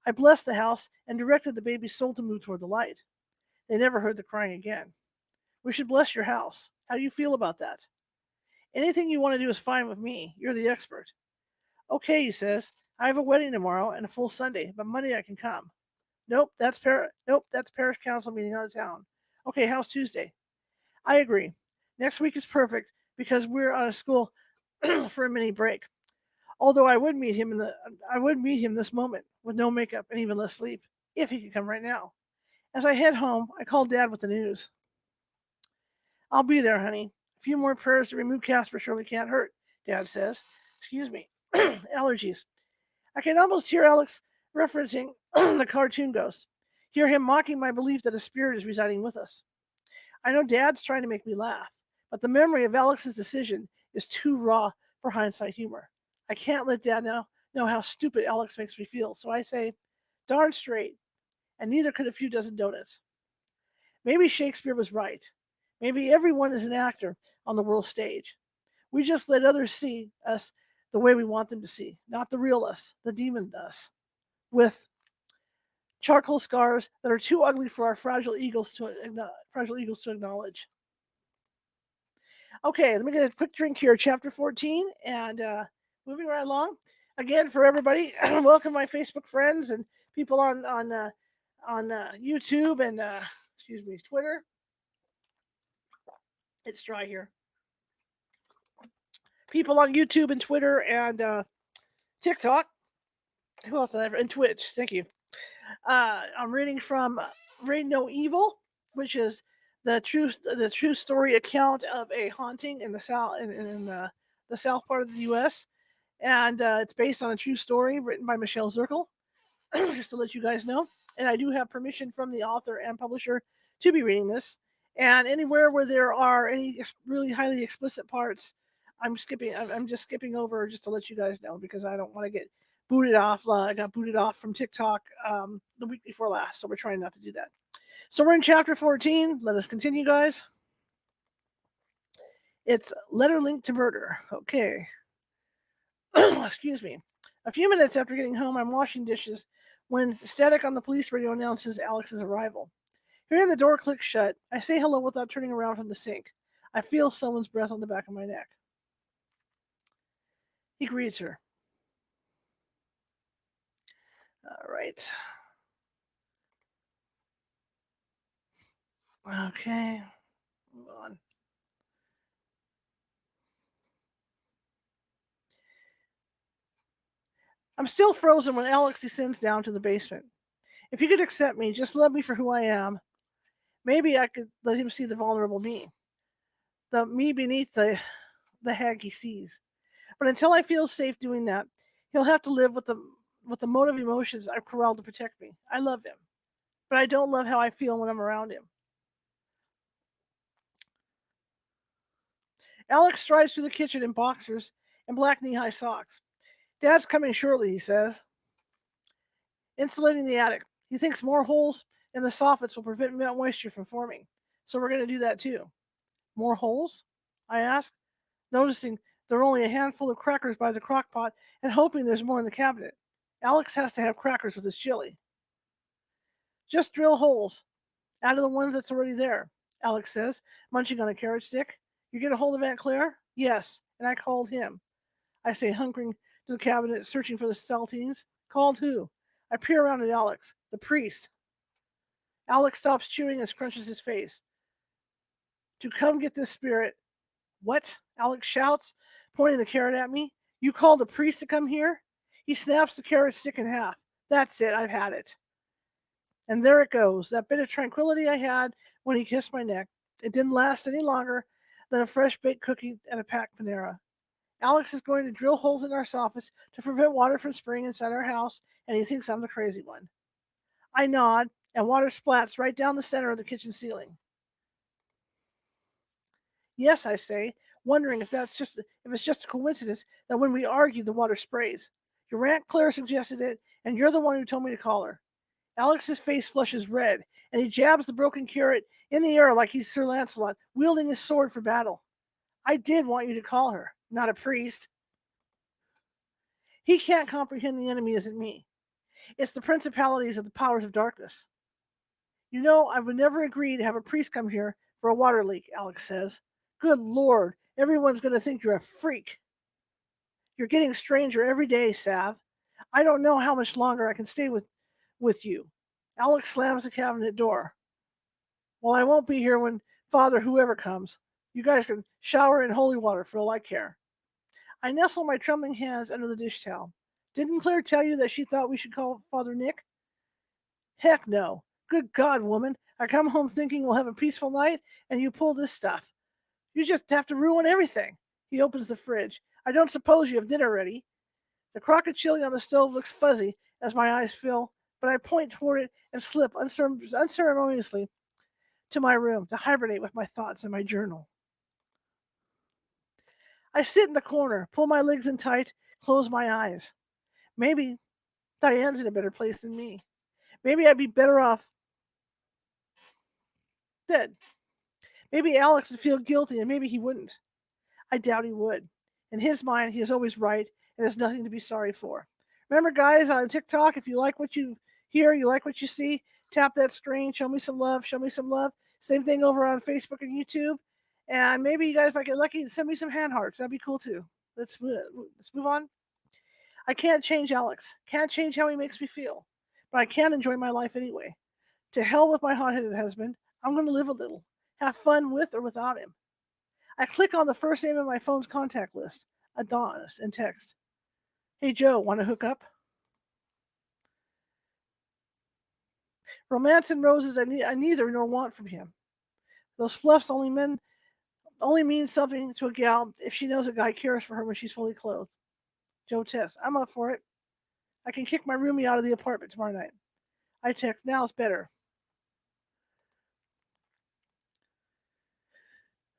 I blessed the house and directed the baby's soul to move toward the light. They never heard the crying again. We should bless your house. How do you feel about that? Anything you want to do is fine with me. You're the expert. Okay, he says. I have a wedding tomorrow and a full Sunday, but Monday I can come. Nope, that's parish council meeting out of town. Okay, how's Tuesday? I agree. Next week is perfect because we're out of school for a mini break. Although I would meet him this moment with no makeup and even less sleep if he could come right now. As I head home, I call Dad with the news. I'll be there, honey. A few more prayers to remove Casper surely can't hurt, Dad says. Excuse me. Allergies. I can almost hear Alex referencing the cartoon ghost. Hear him mocking my belief that a spirit is residing with us. I know Dad's trying to make me laugh, but the memory of Alex's decision is too raw for hindsight humor. I can't let Dad know how stupid Alex makes me feel, so I say, darn straight, and neither could a few dozen donuts. Maybe Shakespeare was right. Maybe everyone is an actor on the world stage. We just let others see us the way we want them to see, not the real us, the demon us, with charcoal scars that are too ugly for our fragile egos to acknowledge. Okay, let me get a quick drink here. Chapter 14, and moving right along. Again, for everybody, welcome my Facebook friends and people on YouTube and Twitter. It's dry here. People on YouTube and Twitter and TikTok. Who else did I ever? And Twitch. Thank you. I'm reading from Reign No Evil, which is the true story account of a haunting in the south part of the U.S. And it's based on a true story written by Michele Zirkle. Just to let you guys know, and I do have permission from the author and publisher to be reading this. And anywhere where there are any really highly explicit parts, I'm skipping. I'm just skipping over just to let you guys know because I don't want to get booted off. I got booted off from TikTok the week before last, so we're trying not to do that. So we're in chapter 14. Let us continue, guys. It's letter linked to murder. Okay. Excuse me. A few minutes after getting home, I'm washing dishes when static on the police radio announces Alex's arrival. Hearing the door click shut, I say hello without turning around from the sink. I feel someone's breath on the back of my neck. He greets her. All right. Okay. Move on. I'm still frozen when Alex descends down to the basement. If he could accept me, just love me for who I am, maybe I could let him see the vulnerable me. The me beneath the hag he sees. But until I feel safe doing that, he'll have to live with the motive emotions I've corralled to protect me. I love him, but I don't love how I feel when I'm around him. Alex strides through the kitchen in boxers and black knee-high socks. Dad's coming shortly, he says. Insulating the attic. He thinks more holes in the soffits will prevent moisture from forming. So we're going to do that too. More holes? I ask, noticing there are only a handful of crackers by the crock pot and hoping there's more in the cabinet. Alex has to have crackers with his chili. Just drill holes out of the ones that's already there, Alex says, munching on a carrot stick. You get a hold of Aunt Claire? Yes, and I called him. I say, hunkering to the cabinet, searching for the saltines. Called who? I peer around at Alex. The priest. Alex stops chewing and scrunches his face. To come get this spirit. What? Alex shouts, pointing the carrot at me. You called a priest to come here? He snaps the carrot stick in half. That's it, I've had it. And there it goes, that bit of tranquility I had when he kissed my neck. It didn't last any longer than a fresh baked cookie at a packed Panera. Alex is going to drill holes in our soffits to prevent water from spraying inside our house, and he thinks I'm the crazy one. I nod, and water splats right down the center of the kitchen ceiling. Yes, I say, wondering if it's just a coincidence that when we argue, the water sprays. Your Aunt Claire suggested it, and you're the one who told me to call her. Alex's face flushes red, and he jabs the broken carrot in the air like he's Sir Lancelot, wielding his sword for battle. I did want you to call her, not a priest. He can't comprehend the enemy isn't me. It's the principalities of the powers of darkness. You know, I would never agree to have a priest come here for a water leak, Alex says. Good Lord, everyone's going to think you're a freak. You're getting stranger every day, Sav. I don't know how much longer I can stay with you. Alex slams the cabinet door. Well, I won't be here when Father whoever comes. You guys can shower in holy water for all I care. I nestle my trembling hands under the dish towel. Didn't Claire tell you that she thought we should call Father Nick? Heck no. Good God, woman. I come home thinking we'll have a peaceful night, and you pull this stuff. You just have to ruin everything. He opens the fridge. I don't suppose you have dinner ready. The crock of chili on the stove looks fuzzy as my eyes fill, but I point toward it and slip unceremoniously to my room to hibernate with my thoughts in my journal. I sit in the corner, pull my legs in tight, close my eyes. Maybe Diane's in a better place than me. Maybe I'd be better off dead. Maybe Alex would feel guilty, and maybe he wouldn't. I doubt he would. In his mind, he is always right and has nothing to be sorry for. Remember, guys, on TikTok, if you like what you hear, you like what you see, tap that screen, show me some love, show me some love. Same thing over on Facebook and YouTube. And maybe you guys might get lucky and send me some hand hearts. That'd be cool too. Let's move on. I can't change Alex. Can't change how he makes me feel. But I can enjoy my life anyway. To hell with my hot-headed husband. I'm going to live a little. Have fun with or without him. I click on the first name in my phone's contact list, Adonis, and text. Hey, Joe, want to hook up? Romance and roses I neither nor want from him. Those fluffs only mean something to a gal if she knows a guy cares for her when she's fully clothed. Joe texts. I'm up for it. I can kick my roomie out of the apartment tomorrow night. I text. Now it's better.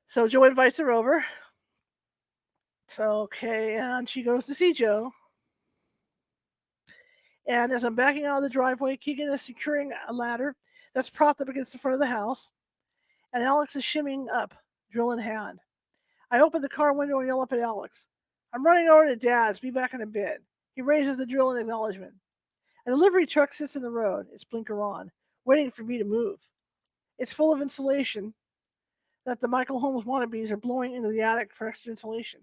So Joe invites her over. So, okay, and she goes to see Joe. And as I'm backing out of the driveway, Keegan is securing a ladder that's propped up against the front of the house. And Alex is shimmying up, drill in hand. I open the car window and yell up at Alex. I'm running over to Dad's. Be back in a bit. He raises the drill in acknowledgement. A delivery truck sits in the road, its blinker on, waiting for me to move. It's full of insulation that the Michael Holmes wannabes are blowing into the attic for extra insulation.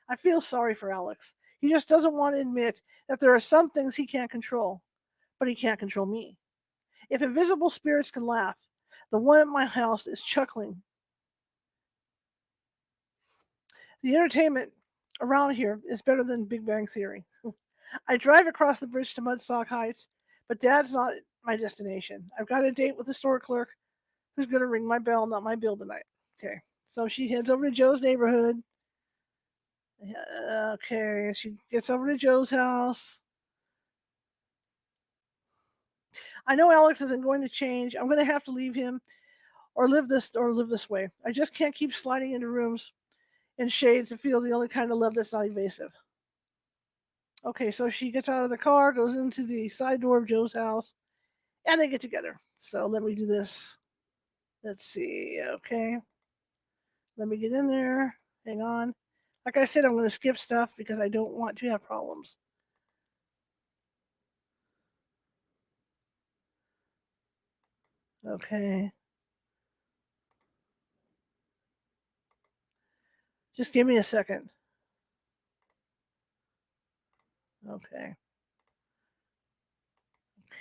I feel sorry for Alex. He just doesn't want to admit that there are some things he can't control, but he can't control me. If invisible spirits can laugh, the one at my house is chuckling. The entertainment around here is better than Big Bang Theory. I drive across the bridge to Mudsock Heights, but Dad's not my destination. I've got a date with the store clerk who's going to ring my bell, not my bill tonight. Okay, so she heads over to Joe's neighborhood. Okay, she gets over to Joe's house. I know Alex isn't going to change. I'm going to have to leave him or live this way. I just can't keep sliding into rooms in shades and feel the only kind of love that's not evasive. Okay, so she gets out of the car, goes into the side door of Joe's house, and they get together. So let me do this. Let's see. Okay. Let me get in there. Hang on. Like I said, I'm going to skip stuff because I don't want to have problems. Okay. Just give me a second. Okay.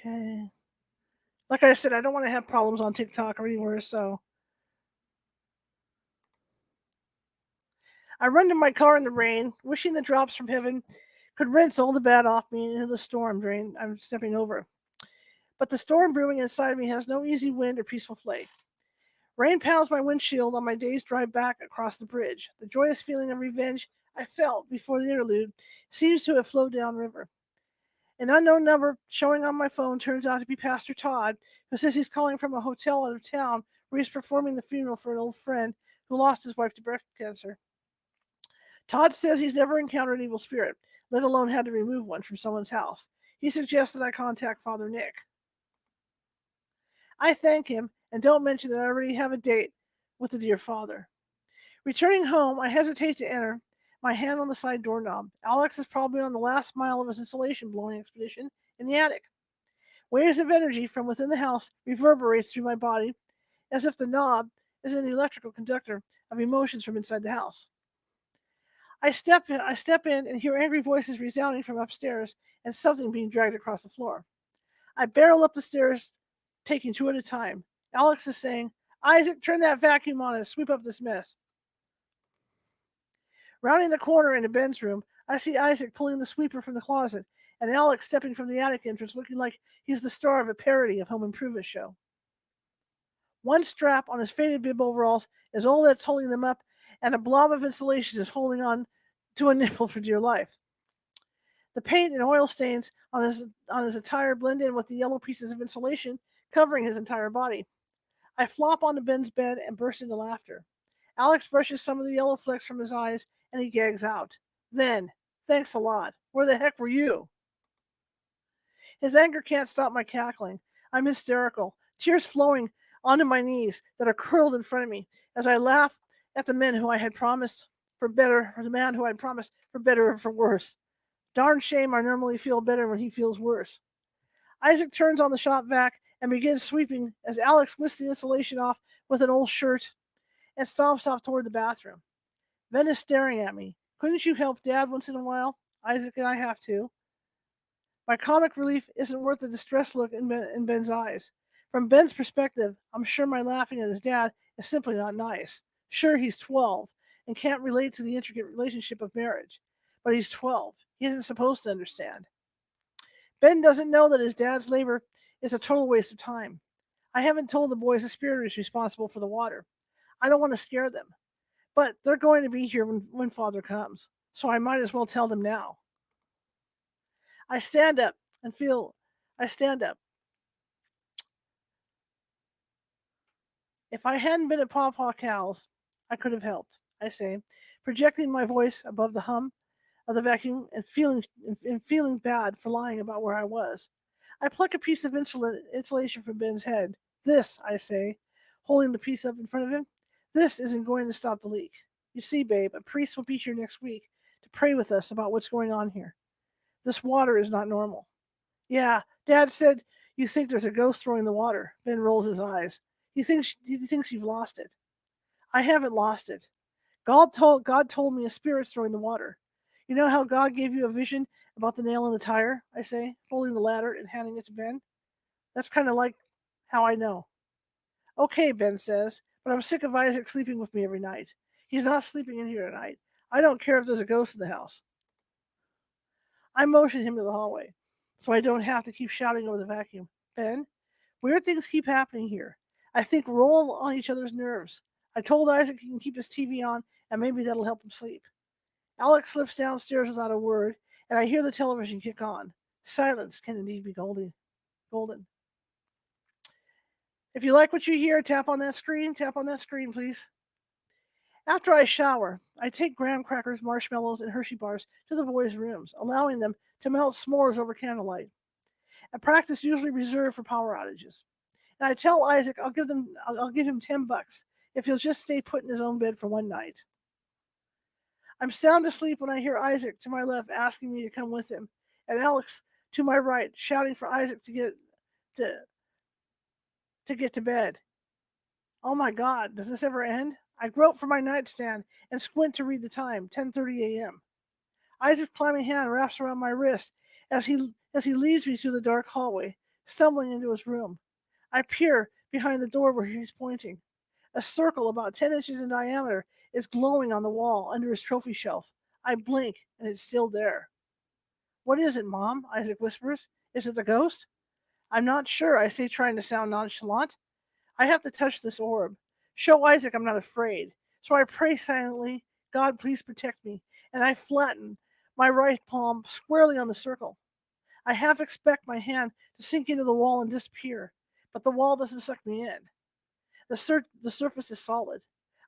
Okay. Like I said, I don't want to have problems on TikTok or anywhere, so I run to my car in the rain, wishing the drops from heaven could rinse all the bad off me into the storm drain I'm stepping over. But the storm brewing inside me has no easy wind or peaceful flight. Rain pounds my windshield on my day's drive back across the bridge. The joyous feeling of revenge I felt before the interlude seems to have flowed downriver. An unknown number showing on my phone turns out to be Pastor Todd, who says he's calling from a hotel out of town where he's performing the funeral for an old friend who lost his wife to breast cancer. Todd says he's never encountered an evil spirit, let alone had to remove one from someone's house. He suggests that I contact Father Nick. I thank him and don't mention that I already have a date with the dear father. Returning home, I hesitate to enter, my hand on the side doorknob. Alex is probably on the last mile of his insulation blowing expedition in the attic. Waves of energy from within the house reverberates through my body as if the knob is an electrical conductor of emotions from inside the house. I step in and hear angry voices resounding from upstairs and something being dragged across the floor. I barrel up the stairs, taking two at a time. Alex is saying, Isaac, turn that vacuum on and sweep up this mess. Rounding the corner into Ben's room, I see Isaac pulling the sweeper from the closet and Alex stepping from the attic entrance looking like he's the star of a parody of Home Improvement show. One strap on his faded bib overalls is all that's holding them up, and a blob of insulation is holding on to a nipple for dear life. The paint and oil stains on his attire blend in with the yellow pieces of insulation covering his entire body. I flop onto Ben's bed and burst into laughter. Alex brushes some of the yellow flecks from his eyes and he gags out. Then, thanks a lot. Where the heck were you? His anger can't stop my cackling. I'm hysterical, tears flowing onto my knees that are curled in front of me as I laugh at the man who I had promised for better, or the man who I had promised for better or for worse. Darn shame I normally feel better when he feels worse. Isaac turns on the shop vac and begins sweeping as Alex whisks the insulation off with an old shirt and stomps off toward the bathroom. Ben is staring at me. Couldn't you help Dad once in a while? Isaac and I have to. My comic relief isn't worth the distressed look in Ben's eyes. From Ben's perspective, I'm sure my laughing at his dad is simply not nice. Sure, he's 12 and can't relate to the intricate relationship of marriage. But he's 12. He isn't supposed to understand. Ben doesn't know that his dad's labor is a total waste of time. I haven't told the boys the spirit is responsible for the water. I don't want to scare them. But they're going to be here when Father comes. So I might as well tell them now. I stand up and feel. I stand up. If I hadn't been at Paw Cal's, I could have helped, I say, projecting my voice above the hum of the vacuum and feeling bad for lying about where I was. I pluck a piece of insulation from Ben's head. This, I say, holding the piece up in front of him, this isn't going to stop the leak. You see, babe, a priest will be here next week to pray with us about what's going on here. This water is not normal. Yeah, Dad said you think there's a ghost throwing the water. Ben rolls his eyes. He thinks you've lost it. I haven't lost it. God told me a spirit's throwing the water. You know how God gave you a vision about the nail in the tire? I say, holding the ladder and handing it to Ben. That's kind of like how I know. Okay, Ben says, but I'm sick of Isaac sleeping with me every night. He's not sleeping in here tonight. I don't care if there's a ghost in the house. I motion him to the hallway, so I don't have to keep shouting over the vacuum. Ben, weird things keep happening here. I think we're all on each other's nerves. I told Isaac he can keep his TV on, and maybe that'll help him sleep. Alex slips downstairs without a word, and I hear the television kick on. Silence can indeed be golden. If you like what you hear, tap on that screen. Tap on that screen, please. After I shower, I take graham crackers, marshmallows, and Hershey bars to the boys' rooms, allowing them to melt s'mores over candlelight, a practice usually reserved for power outages. And I tell Isaac I'll give him $10 if he'll just stay put in his own bed for one night. I'm sound asleep when I hear Isaac to my left asking me to come with him, and Alex to my right shouting for Isaac to get to bed. Oh my God, does this ever end? I grope for my nightstand and squint to read the time, 10:30 a.m. Isaac's clammy hand wraps around my wrist as he leads me through the dark hallway, stumbling into his room. I peer behind the door where he's pointing. A circle about 10 inches in diameter is glowing on the wall under his trophy shelf. I blink, and it's still there. What is it, Mom? Isaac whispers. Is it the ghost? I'm not sure, I say, trying to sound nonchalant. I have to touch this orb. Show Isaac I'm not afraid. So I pray silently, God, please protect me, and I flatten my right palm squarely on the circle. I half expect my hand to sink into the wall and disappear, but the wall doesn't suck me in. The surface is solid.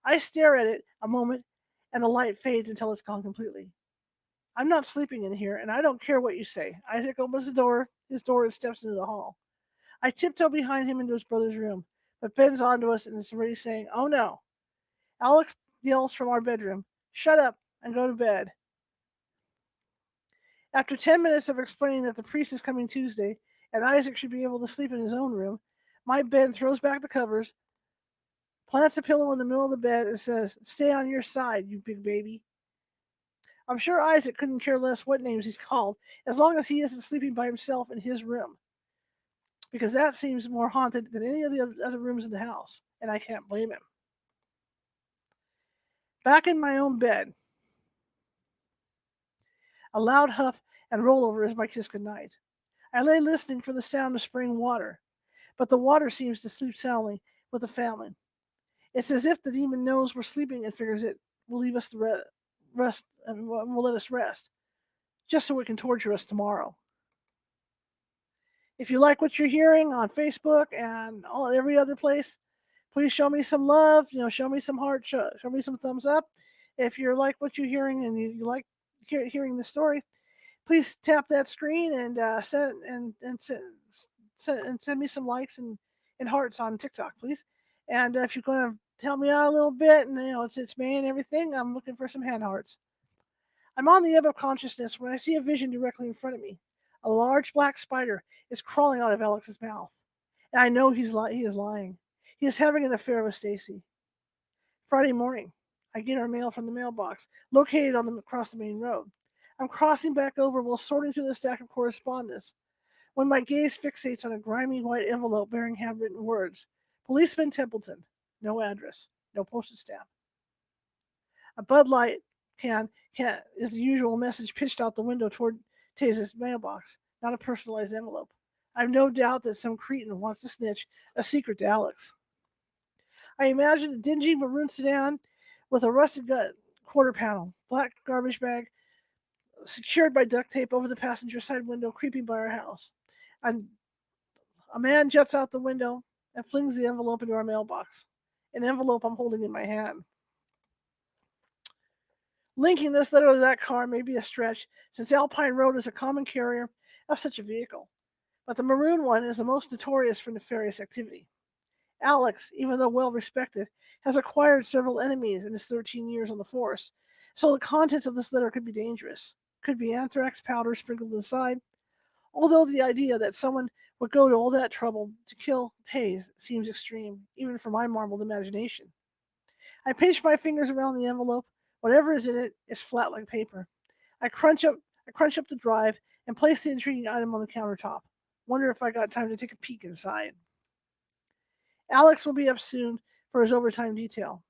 I stare at it a moment, and the light fades until it's gone completely. I'm not sleeping in here, and I don't care what you say. Isaac opens his door, and steps into the hall. I tiptoe behind him into his brother's room, but Ben's onto us and is already saying, "Oh no." Alex yells from our bedroom, "Shut up and go to bed." After 10 minutes of explaining that the priest is coming Tuesday, and Isaac should be able to sleep in his own room. My bed throws back the covers, plants a pillow in the middle of the bed, and says, "Stay on your side, you big baby." I'm sure Isaac couldn't care less what names he's called, as long as he isn't sleeping by himself in his room, because that seems more haunted than any of the other rooms in the house, and I can't blame him. Back in my own bed, a loud huff and rollover is my kiss goodnight. I lay listening for the sound of spring water, but the water seems to sleep soundly with the family. It's as if the demon knows we're sleeping and figures it will leave us the rest and will let us rest, just so it can torture us tomorrow. If you like what you're hearing on Facebook and every other place, please show me some love. Show me some heart. Show me some thumbs up. If you like what you're hearing and you like hearing the story, please tap that screen and send me some likes and hearts on TikTok, please. And if you're going to help me out a little bit, and it's May and everything, I'm looking for some hand hearts. I'm on the ebb of consciousness when I see a vision directly in front of me. A large black spider is crawling out of Alex's mouth, and I know he is lying. He is having an affair with Stacy. Friday morning, I get our mail from the mailbox, located across the main road. I'm crossing back over while sorting through the stack of correspondence, when my gaze fixates on a grimy white envelope bearing handwritten words. Policeman Templeton. No address. No postage stamp. A Bud Light can is the usual message pitched out the window toward Taze's mailbox, not a personalized envelope. I've no doubt that some cretin wants to snitch a secret to Alex. I imagine a dingy maroon sedan with a rusted quarter panel, black garbage bag secured by duct tape over the passenger side window, creeping by our house. And a man juts out the window and flings the envelope into our mailbox. An envelope I'm holding in my hand. Linking this letter to that car may be a stretch, since Alpine Road is a common carrier of such a vehicle. But the maroon one is the most notorious for nefarious activity. Alex, even though well respected, has acquired several enemies in his 13 years on the force, so the contents of this letter could be dangerous. Could be anthrax powder sprinkled inside. Although the idea that someone would go to all that trouble to kill Taze seems extreme, even for my marbled imagination. I pinch my fingers around the envelope. Whatever is in it is flat like paper. I crunch up the drive and place the intriguing item on the countertop. Wonder if I got time to take a peek inside. Alex will be up soon for his overtime detail.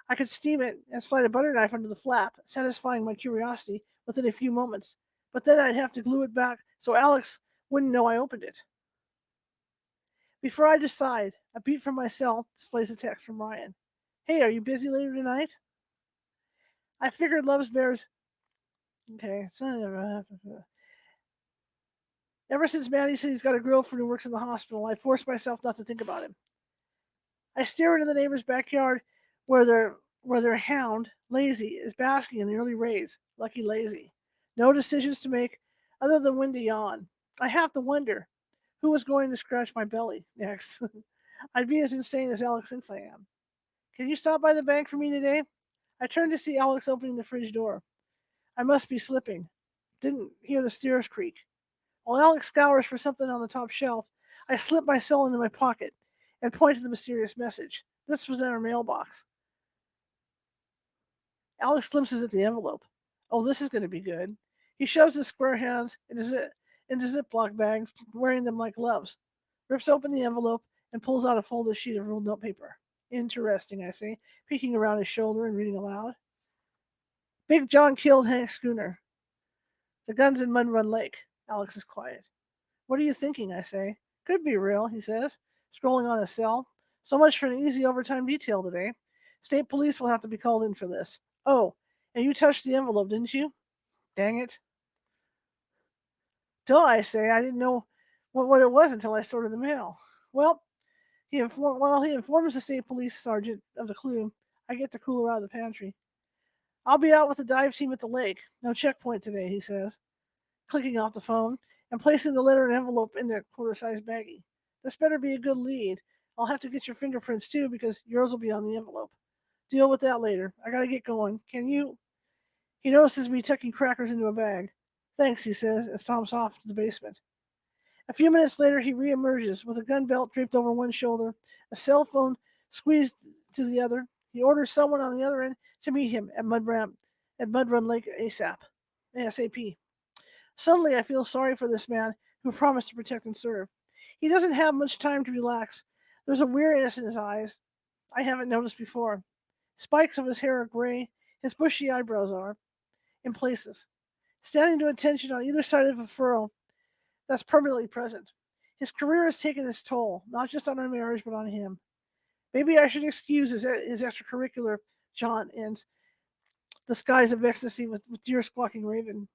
I could steam it and slide a butter knife under the flap, satisfying my curiosity within a few moments, but then I'd have to glue it back so Alex wouldn't know I opened it. Before I decide, a beep from my cell displays a text from Ryan. Hey, are you busy later tonight? I figured Love's Bears. Okay. Ever since Maddie said he's got a girlfriend who works in the hospital, I forced myself not to think about him. I stare into the neighbor's backyard where their hound, Lazy, is basking in the early rays. Lucky Lazy. No decisions to make other than when to yawn. I have to wonder who was going to scratch my belly next. I'd be as insane as Alex thinks I am. Can you stop by the bank for me today? I turned to see Alex opening the fridge door. I must be slipping. Didn't hear the stairs creak. While Alex scours for something on the top shelf, I slip my cell into my pocket and point to the mysterious message. This was in our mailbox. Alex glimpses at the envelope. Oh, this is going to be good. He shoves his square hands into Ziploc bags, wearing them like gloves, rips open the envelope, and pulls out a folded sheet of ruled notepaper. Interesting, I say, peeking around his shoulder and reading aloud. Big John killed Hank Schooner. The gun's in Mud Run Lake. Alex is quiet. What are you thinking, I say. Could be real, he says, scrolling on his cell. So much for an easy overtime detail today. State police will have to be called in for this. Oh, and you touched the envelope, didn't you? Dang it. Duh, I say. I didn't know what it was until I sorted the mail. Well, while he informs the state police sergeant of the clue, I get the cooler out of the pantry. I'll be out with the dive team at the lake. No checkpoint today, he says, clicking off the phone and placing the letter and envelope in their quarter-sized baggie. This better be a good lead. I'll have to get your fingerprints too because yours will be on the envelope. Deal with that later. I gotta get going. Can you? He notices me tucking crackers into a bag. Thanks, he says, and stomps off to the basement. A few minutes later, he reemerges with a gun belt draped over one shoulder, a cell phone squeezed to the other. He orders someone on the other end to meet him at Mud Run Lake ASAP. Suddenly, I feel sorry for this man who promised to protect and serve. He doesn't have much time to relax. There's a weariness in his eyes I haven't noticed before. Spikes of his hair are gray. His bushy eyebrows are, in places, standing to attention on either side of a furrow that's permanently present. His career has taken its toll, not just on our marriage, but on him. Maybe I should excuse his extracurricular jaunt and the skies of ecstasy with dear squawking raven.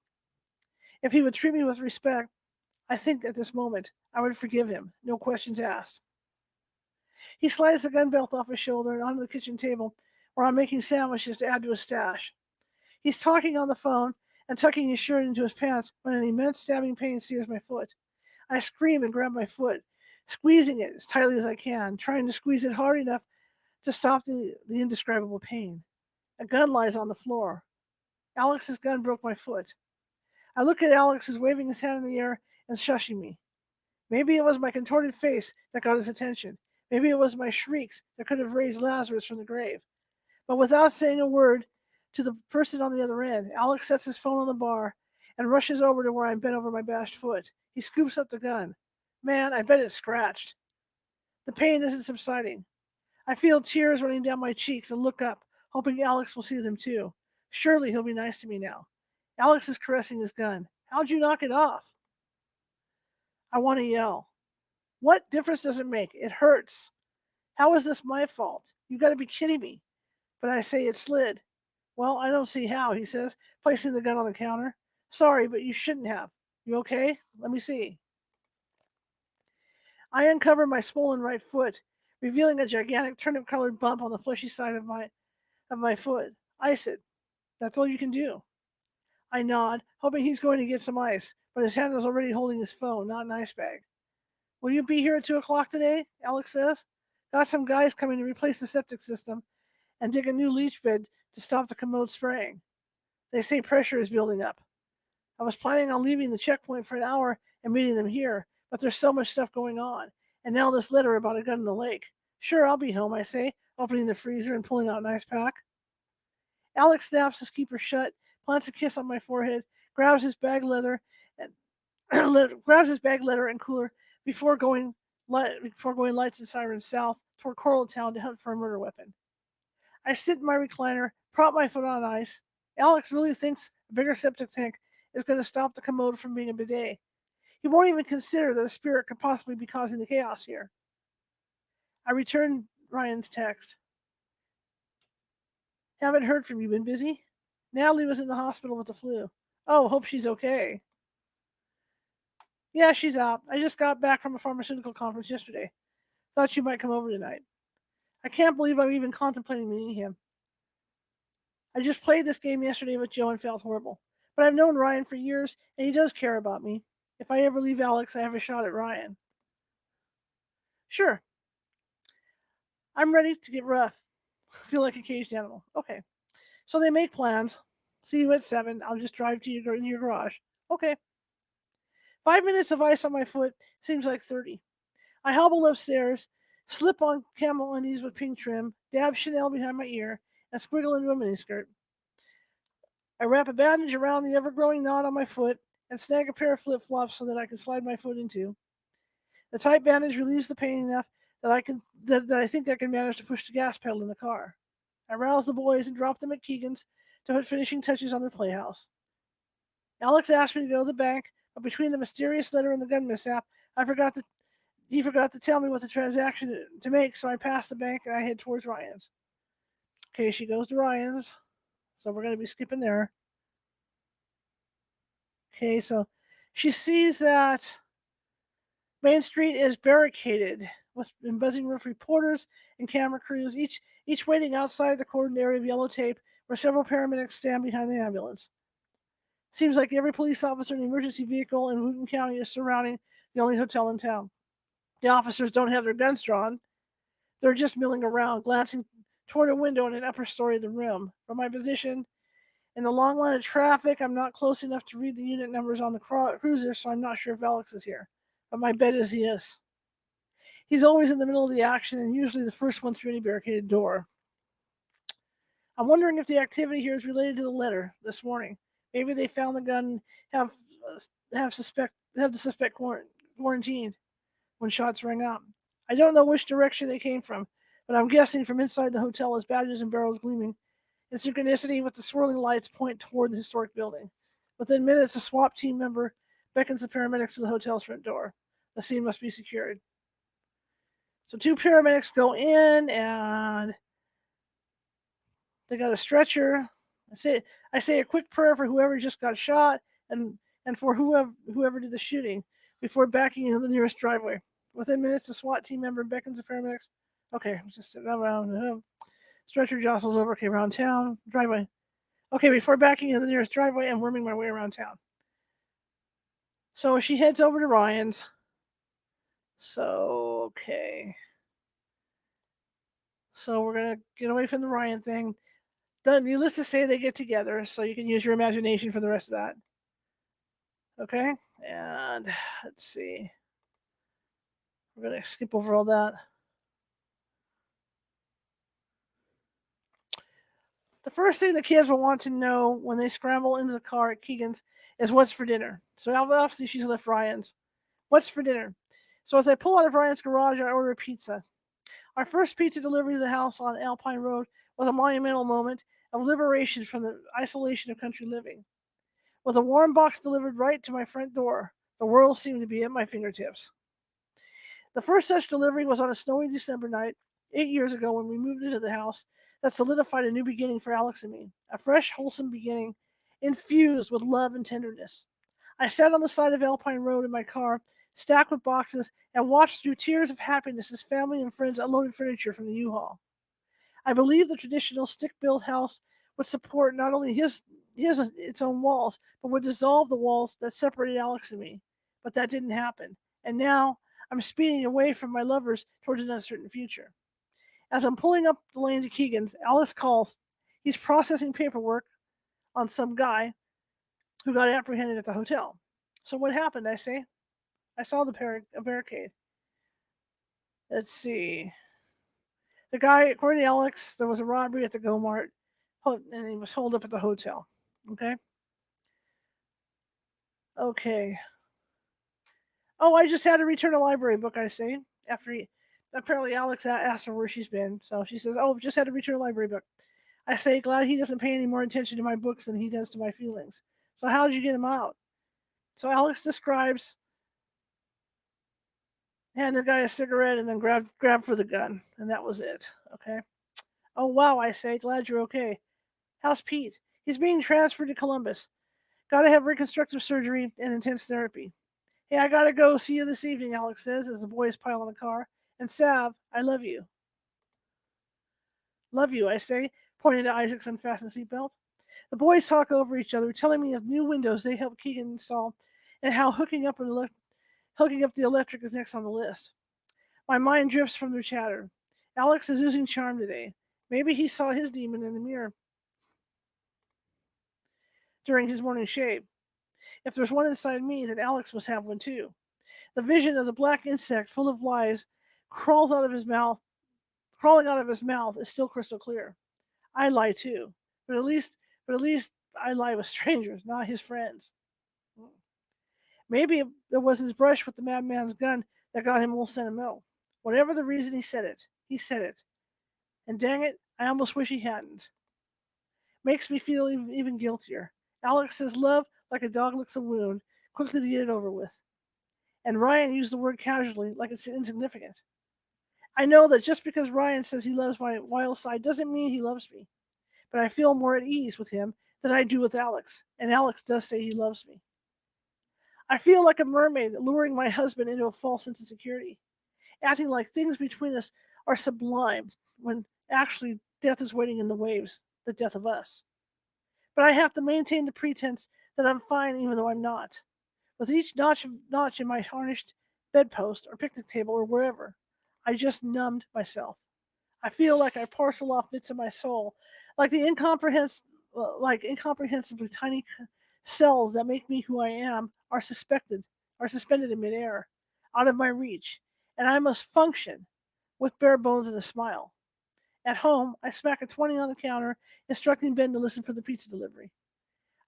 If he would treat me with respect, I think at this moment I would forgive him, no questions asked. He slides the gun belt off his shoulder and onto the kitchen table where I'm making sandwiches to add to his stash. He's talking on the phone and tucking his shirt into his pants when an immense stabbing pain sears my foot. I scream and grab my foot, squeezing it as tightly as I can, trying to squeeze it hard enough to stop the indescribable pain. A gun lies on the floor. Alex's gun broke my foot. I look at Alex, who's waving his hand in the air and shushing me. Maybe it was my contorted face that got his attention. Maybe it was my shrieks that could have raised Lazarus from the grave. But without saying a word to the person on the other end, Alex sets his phone on the bar and rushes over to where I'm bent over my bashed foot. He scoops up the gun. Man, I bet it's scratched. The pain isn't subsiding. I feel tears running down my cheeks and look up, hoping Alex will see them too. Surely he'll be nice to me now. Alex is caressing his gun. How'd you knock it off? I want to yell. What difference does it make? It hurts. How is this my fault? You've got to be kidding me. But I say it slid. Well, I don't see how, he says, placing the gun on the counter. Sorry, but you shouldn't have. You okay? Let me see. I uncover my swollen right foot, revealing a gigantic turnip-colored bump on the fleshy side of my foot. Ice it. That's all you can do. I nod, hoping he's going to get some ice, but his hand is already holding his phone, not an ice bag. Will you be here at 2 o'clock today? Alex says. Got some guys coming to replace the septic system and dig a new leach bed to stop the commode spraying. They say pressure is building up. I was planning on leaving the checkpoint for an hour and meeting them here, but there's so much stuff going on. And now this letter about a gun in the lake. Sure, I'll be home, I say, opening the freezer and pulling out an ice pack. Alex snaps his keeper shut, plants a kiss on my forehead, grabs his bag leather and cooler before going lights and sirens south toward Coral Town to hunt for a murder weapon. I sit in my recliner, prop my foot on ice. Alex really thinks a bigger septic tank is going to stop the commode from being a bidet. He won't even consider that a spirit could possibly be causing the chaos here. I return Ryan's text. Haven't heard from you. Been busy? Natalie was in the hospital with the flu. Oh, hope she's okay. Yeah, she's out. I just got back from a pharmaceutical conference yesterday. Thought you might come over tonight. I can't believe I'm even contemplating meeting him. I just played this game yesterday with Joe and felt horrible. But I've known Ryan for years, and he does care about me. If I ever leave Alex, I have a shot at Ryan. Sure. I'm ready to get rough. Feel like a caged animal. Okay. So they make plans. See you at 7. I'll just drive to your garage. Okay. 5 minutes of ice on my foot seems like 30. I hobble upstairs, slip on camel undies with pink trim, dab Chanel behind my ear, and squiggle into a miniskirt. I wrap a bandage around the ever-growing knot on my foot and snag a pair of flip-flops so that I can slide my foot into. The tight bandage relieves the pain enough that I think I can manage to push the gas pedal in the car. I rouse the boys and drop them at Keegan's to put finishing touches on their playhouse. Alex asked me to go to the bank, but between the mysterious letter and the gun mishap, he forgot to tell me what the transaction to make, so I pass the bank and I head towards Ryan's. Okay, she goes to Ryan's, so we're going to be skipping there. Okay, so she sees that Main Street is barricaded with buzzing with reporters and camera crews, each waiting outside the cordoned area of yellow tape where several paramedics stand behind the ambulance. Seems like every police officer and emergency vehicle in Wooten County is surrounding the only hotel in town. The officers don't have their guns drawn. They're just milling around, glancing toward a window in an upper story of the room. From my position in the long line of traffic, I'm not close enough to read the unit numbers on the cruiser, so I'm not sure if Alex is here. but my bet is he is. He's always in the middle of the action and usually the first one through any barricaded door. I'm wondering if the activity here is related to the letter this morning. Maybe they found the gun, have have the suspect quarantined when shots rang out. I don't know which direction they came from, but I'm guessing from inside the hotel as badges and barrels gleaming in synchronicity with the swirling lights point toward the historic building. Within minutes, a SWAT team member beckons the paramedics to the hotel's front door. The scene must be secured. So two paramedics go in and they got a stretcher. I say a quick prayer for whoever just got shot and for whoever did the shooting before backing into the nearest driveway. Within minutes, the SWAT team member beckons the paramedics. Okay, just sitting around. Stretcher jostles over. Okay, around town driveway. Okay, before backing into the nearest driveway and worming my way around town. So she heads over to Ryan's. So okay. So we're gonna get away from the Ryan thing. Needless to say, they get together, so you can use your imagination for the rest of that. Okay, and let's see. We're gonna skip over all that. The first thing the kids will want to know when they scramble into the car at Keegan's is what's for dinner. So obviously she's left Ryan's. What's for dinner? So as I pull out of Ryan's garage, I order a pizza. Our first pizza delivery to the house on Alpine Road was a monumental moment of liberation from the isolation of country living. With a warm box delivered right to my front door, the world seemed to be at my fingertips. The first such delivery was on a snowy December night 8 years ago when we moved into the house that solidified a new beginning for Alex and me, a fresh, wholesome beginning infused with love and tenderness. I sat on the side of Alpine Road in my car, stacked with boxes, and watched through tears of happiness as family and friends unloaded furniture from the U-Haul. I believed the traditional stick-built house would support not only its own walls, but would dissolve the walls that separated Alex and me. But that didn't happen. And now I'm speeding away from my lovers towards an uncertain future. As I'm pulling up the lane to Keegan's, Alex calls. He's processing paperwork on some guy who got apprehended at the hotel. So what happened, I say? I saw the barricade. Let's see. The guy, according to Alex, there was a robbery at the Go Mart, and he was holed up at the hotel. Okay? Okay. Oh, I just had to return a library book, I say. Apparently Alex asked her where she's been. So she says, oh, just had to return a library book. I say, glad he doesn't pay any more attention to my books than he does to my feelings. So how did you get him out? So Alex describes handed the guy a cigarette and then grabbed for the gun. And that was it. Okay. Oh, wow, I say, glad you're okay. How's Pete? He's being transferred to Columbus. Gotta have reconstructive surgery and intense therapy. Hey, I gotta go. See you this evening, Alex says as the boys pile in the car. And Sav, I love you. Love you, I say, pointing to Isaac's unfastened seatbelt. The boys talk over each other, telling me of new windows they helped Keegan install and how hooking up the electric is next on the list. My mind drifts from their chatter. Alex is oozing charm today. Maybe he saw his demon in the mirror during his morning shave. If there's one inside me, then Alex must have one too. The vision of the black insect full of lies crawls out of his mouth, crawling out of his mouth is still crystal clear. I lie too, but at least I lie with strangers, not his friends. Maybe it was his brush with the madman's gun that got him a little sentimental. Whatever the reason, he said it. He said it. And dang it, I almost wish he hadn't. Makes me feel even guiltier. Alex says love like a dog licks a wound, quickly to get it over with. And Ryan used the word casually, like it's insignificant. I know that just because Ryan says he loves my wild side doesn't mean he loves me. But I feel more at ease with him than I do with Alex. And Alex does say he loves me. I feel like a mermaid luring my husband into a false sense of security, acting like things between us are sublime when actually death is waiting in the waves, the death of us. But I have to maintain the pretense that I'm fine even though I'm not. With each notch in my tarnished bedpost or picnic table or wherever, I just numbed myself. I feel like I parcel off bits of my soul, like incomprehensibly tiny cells that make me who I am are suspended in midair. out of my reach, and I must function with bare bones and a smile. At home, I smack a 20 on the counter, instructing Ben to listen for the pizza delivery.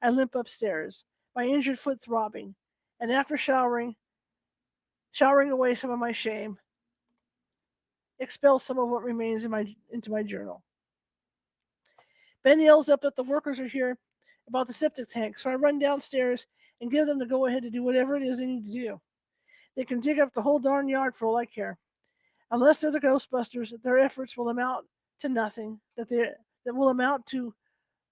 I limp upstairs, my injured foot throbbing, and after showering away some of my shame, expel some of what remains into my journal. Ben yells up that the workers are here about the septic tank, so I run downstairs and give them the go ahead to do whatever it is they need to do. They can dig up the whole darn yard for all I care. Unless they're the Ghostbusters, their efforts will amount to nothing. That will amount to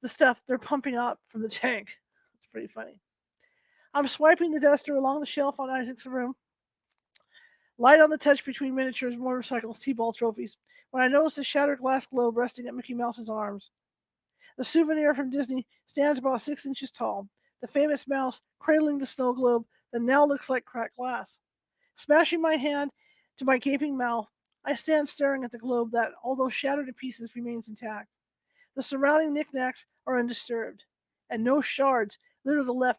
the stuff they're pumping up from the tank. It's pretty funny. I'm swiping the duster along the shelf on Isaac's room, light on the touch between miniatures, motorcycles, T-ball trophies, when I notice a shattered glass globe resting at Mickey Mouse's arms. The souvenir from Disney stands about 6 inches tall, the famous mouse cradling the snow globe that now looks like cracked glass. Smashing my hand to my gaping mouth, I stand staring at the globe that, although shattered to pieces, remains intact. The surrounding knickknacks are undisturbed, and no shards litter the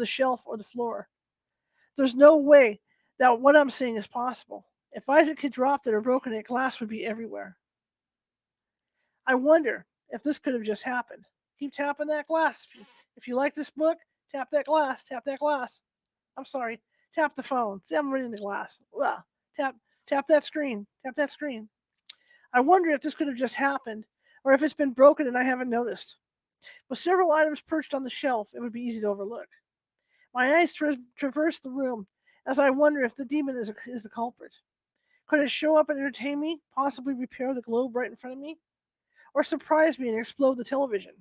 shelf or the floor. There's no way that what I'm seeing is possible. If Isaac had dropped it or broken it, glass would be everywhere. I wonder if this could have just happened. Keep tapping that glass. If you like this book, tap that glass. Tap that glass. I'm sorry. Tap the phone. See, I'm reading the glass. Ugh. Tap that screen. Tap that screen. I wonder if this could have just happened, or if it's been broken and I haven't noticed. With several items perched on the shelf, it would be easy to overlook. My eyes traverse the room as I wonder if the demon is the culprit. Could it show up and entertain me, possibly repair the globe right in front of me, or surprise me and explode the television?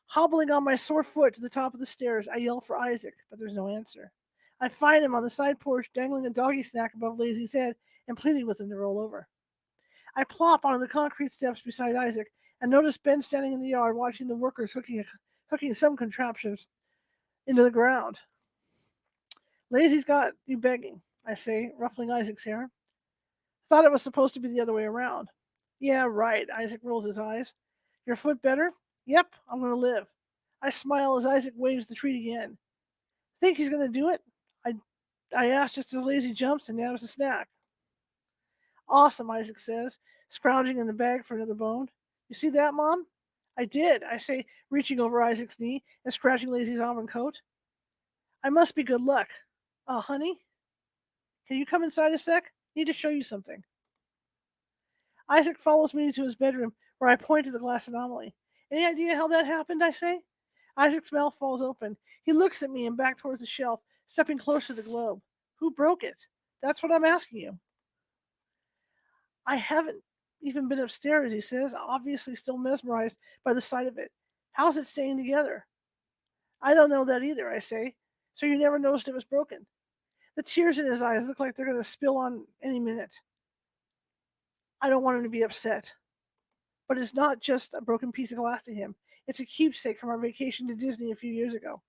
Hobbling on my sore foot to the top of the stairs, I yell for Isaac, but there's no answer. I find him on the side porch, dangling a doggy snack above Lazy's head and pleading with him to roll over. I plop onto the concrete steps beside Isaac and notice Ben standing in the yard watching the workers hooking some contraptions into the ground. Lazy's got you begging, I say, ruffling Isaac's hair. Thought it was supposed to be the other way around. Yeah, right, Isaac rolls his eyes. Your foot better? Yep, I'm going to live. I smile as Isaac waves the treat again. Think he's going to do it? I ask just as Lazy jumps and nabs a snack. Awesome, Isaac says, scrounging in the bag for another bone. You see that, Mom? I did, I say, reaching over Isaac's knee and scratching Lazy's arm and coat. I must be good luck. Honey? Can you come inside a sec? Need to show you something. Isaac follows me to his bedroom, where I point to the glass anomaly. Any idea how that happened, I say? Isaac's mouth falls open. He looks at me and back towards the shelf, stepping closer to the globe. Who broke it? That's what I'm asking you. I haven't even been upstairs, he says, obviously still mesmerized by the sight of it. How's it staying together? I don't know that either, I say. So you never noticed it was broken? The tears in his eyes look like they're going to spill on any minute. I don't want him to be upset. But it's not just a broken piece of glass to him. It's a keepsake from our vacation to Disney a few years ago.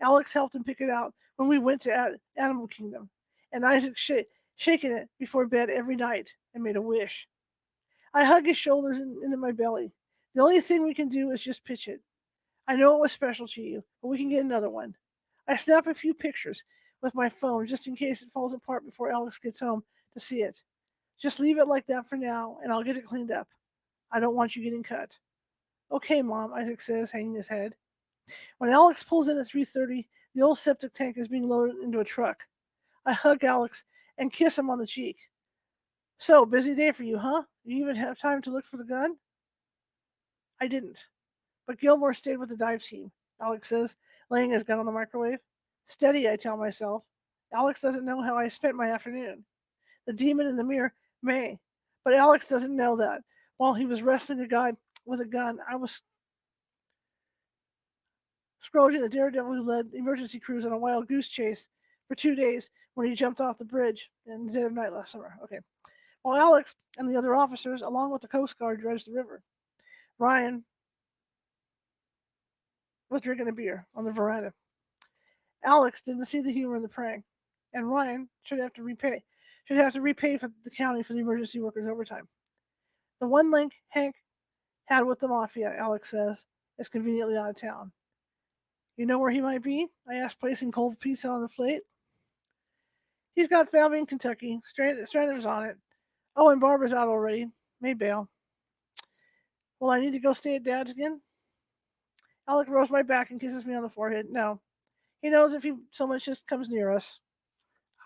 Alex helped him pick it out when we went to Animal Kingdom, and Isaac shaken it before bed every night and made a wish. I hug his shoulders into my belly. The only thing we can do is just pitch it. I know it was special to you, but we can get another one. I snap a few pictures with my phone just in case it falls apart before Alex gets home to see it. Just leave it like that for now, and I'll get it cleaned up. I don't want you getting cut. Okay, Mom, Isaac says, hanging his head. When Alex pulls in at 3:30, the old septic tank is being loaded into a truck. I hug Alex and kiss him on the cheek. So, busy day for you, huh? You even have time to look for the gun? I didn't. But Gilmore stayed with the dive team, Alex says, laying his gun on the microwave. Steady, I tell myself. Alex doesn't know how I spent my afternoon. The demon in the mirror may, but Alex doesn't know that. While he was wrestling a guy with a gun, I was scrounging the daredevil who led emergency crews on a wild goose chase for 2 days when he jumped off the bridge in the dead of night last summer. Okay. While Alex and the other officers, along with the Coast Guard, dredged the river, Ryan was drinking a beer on the veranda. Alex didn't see the humor in the prank, and Ryan should have to repay for the county for the emergency workers' overtime. The one link Hank had with the mafia, Alex says, is conveniently out of town. You know where he might be? I asked, placing cold pizza on the plate. He's got family in Kentucky. Strander's on it. Oh, and Barbara's out already. May bail. Well, I need to go stay at Dad's again? Alec rubs my back and kisses me on the forehead. No. He knows if he so much just comes near us,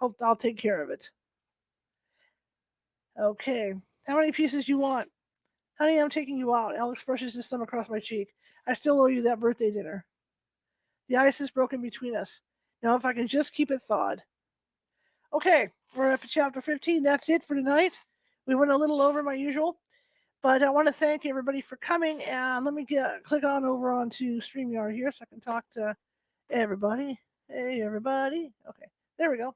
I'll take care of it. Okay. How many pieces you want? Honey, I'm taking you out. Alex brushes his thumb across my cheek. I still owe you that birthday dinner. The ice is broken between us. Now, if I can just keep it thawed. Okay, we're up to chapter 15. That's it for tonight. We went a little over my usual, but I want to thank everybody for coming. And let me click on over onto StreamYard here so I can talk to everybody. Hey, everybody. Okay, there we go.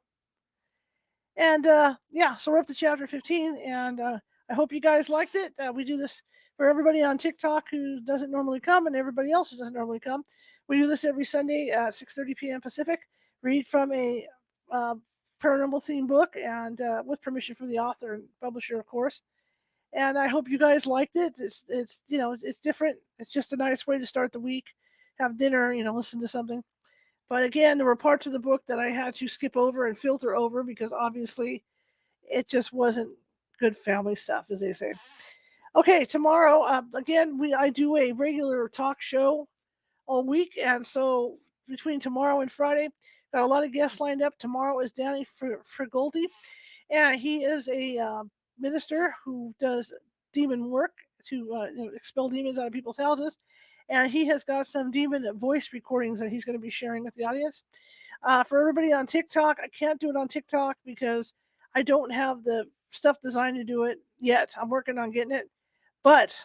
And yeah, so we're up to chapter 15, and I hope you guys liked it. We do this for everybody on TikTok who doesn't normally come, and everybody else who doesn't normally come. We do this every Sunday at 6:30 p.m. Pacific. Read from a uh, paranormal themed book, and with permission from the author and publisher, of course. And I hope you guys liked it. It's it's different. It's just a nice way to start the week. Have dinner, listen to something. But again, there were parts of the book that I had to skip over and filter over because obviously it just wasn't good family stuff, as they say. Okay, tomorrow, again, I do a regular talk show all week, and so between tomorrow and Friday, got a lot of guests lined up. Tomorrow is Danny Frigolti, and he is a minister who does demon work to expel demons out of people's houses. And he has got some demon voice recordings that he's going to be sharing with the audience. For everybody on TikTok, I can't do it on TikTok because I don't have the stuff designed to do it yet. I'm working on getting it. But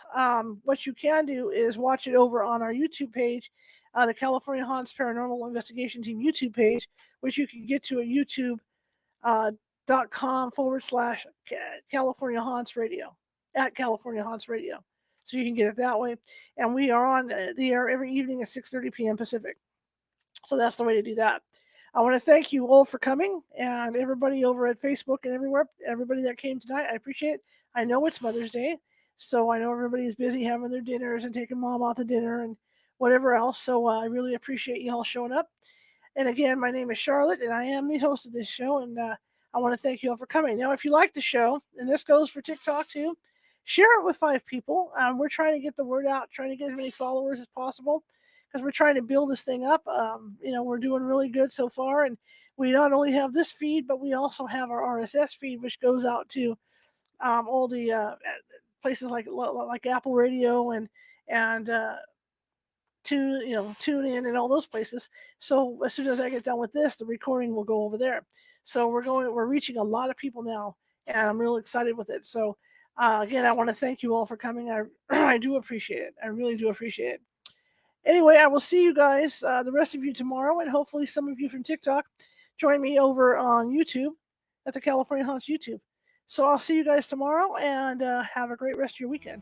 what you can do is watch it over on our YouTube page, the California Haunts Paranormal Investigation Team YouTube page, which you can get to at youtube.com/California Haunts Radio, at California Haunts Radio. So you can get it that way. And we are on the air every evening at 6:30 p.m. Pacific. So that's the way to do that. I want to thank you all for coming, and everybody over at Facebook and everywhere, everybody that came tonight. I appreciate it. I know it's Mother's Day, so I know everybody's busy having their dinners and taking mom out to dinner and whatever else. So I really appreciate you all showing up. And again, my name is Charlotte, and I am the host of this show. And I want to thank you all for coming. Now, if you like the show, and this goes for TikTok too, share it with 5 people. We're trying to get the word out, trying to get as many followers as possible because we're trying to build this thing up. We're doing really good so far, and we not only have this feed, but we also have our RSS feed, which goes out to all the places like Apple Radio and tune in and all those places. So as soon as I get done with this, the recording will go over there. So we're reaching a lot of people now, and I'm really excited with it. So again, I want to thank you all for coming. I do appreciate it. I really do appreciate it. Anyway, I will see you guys, the rest of you tomorrow, and hopefully some of you from TikTok join me over on YouTube at the California Haunts YouTube. So I'll see you guys tomorrow, and have a great rest of your weekend.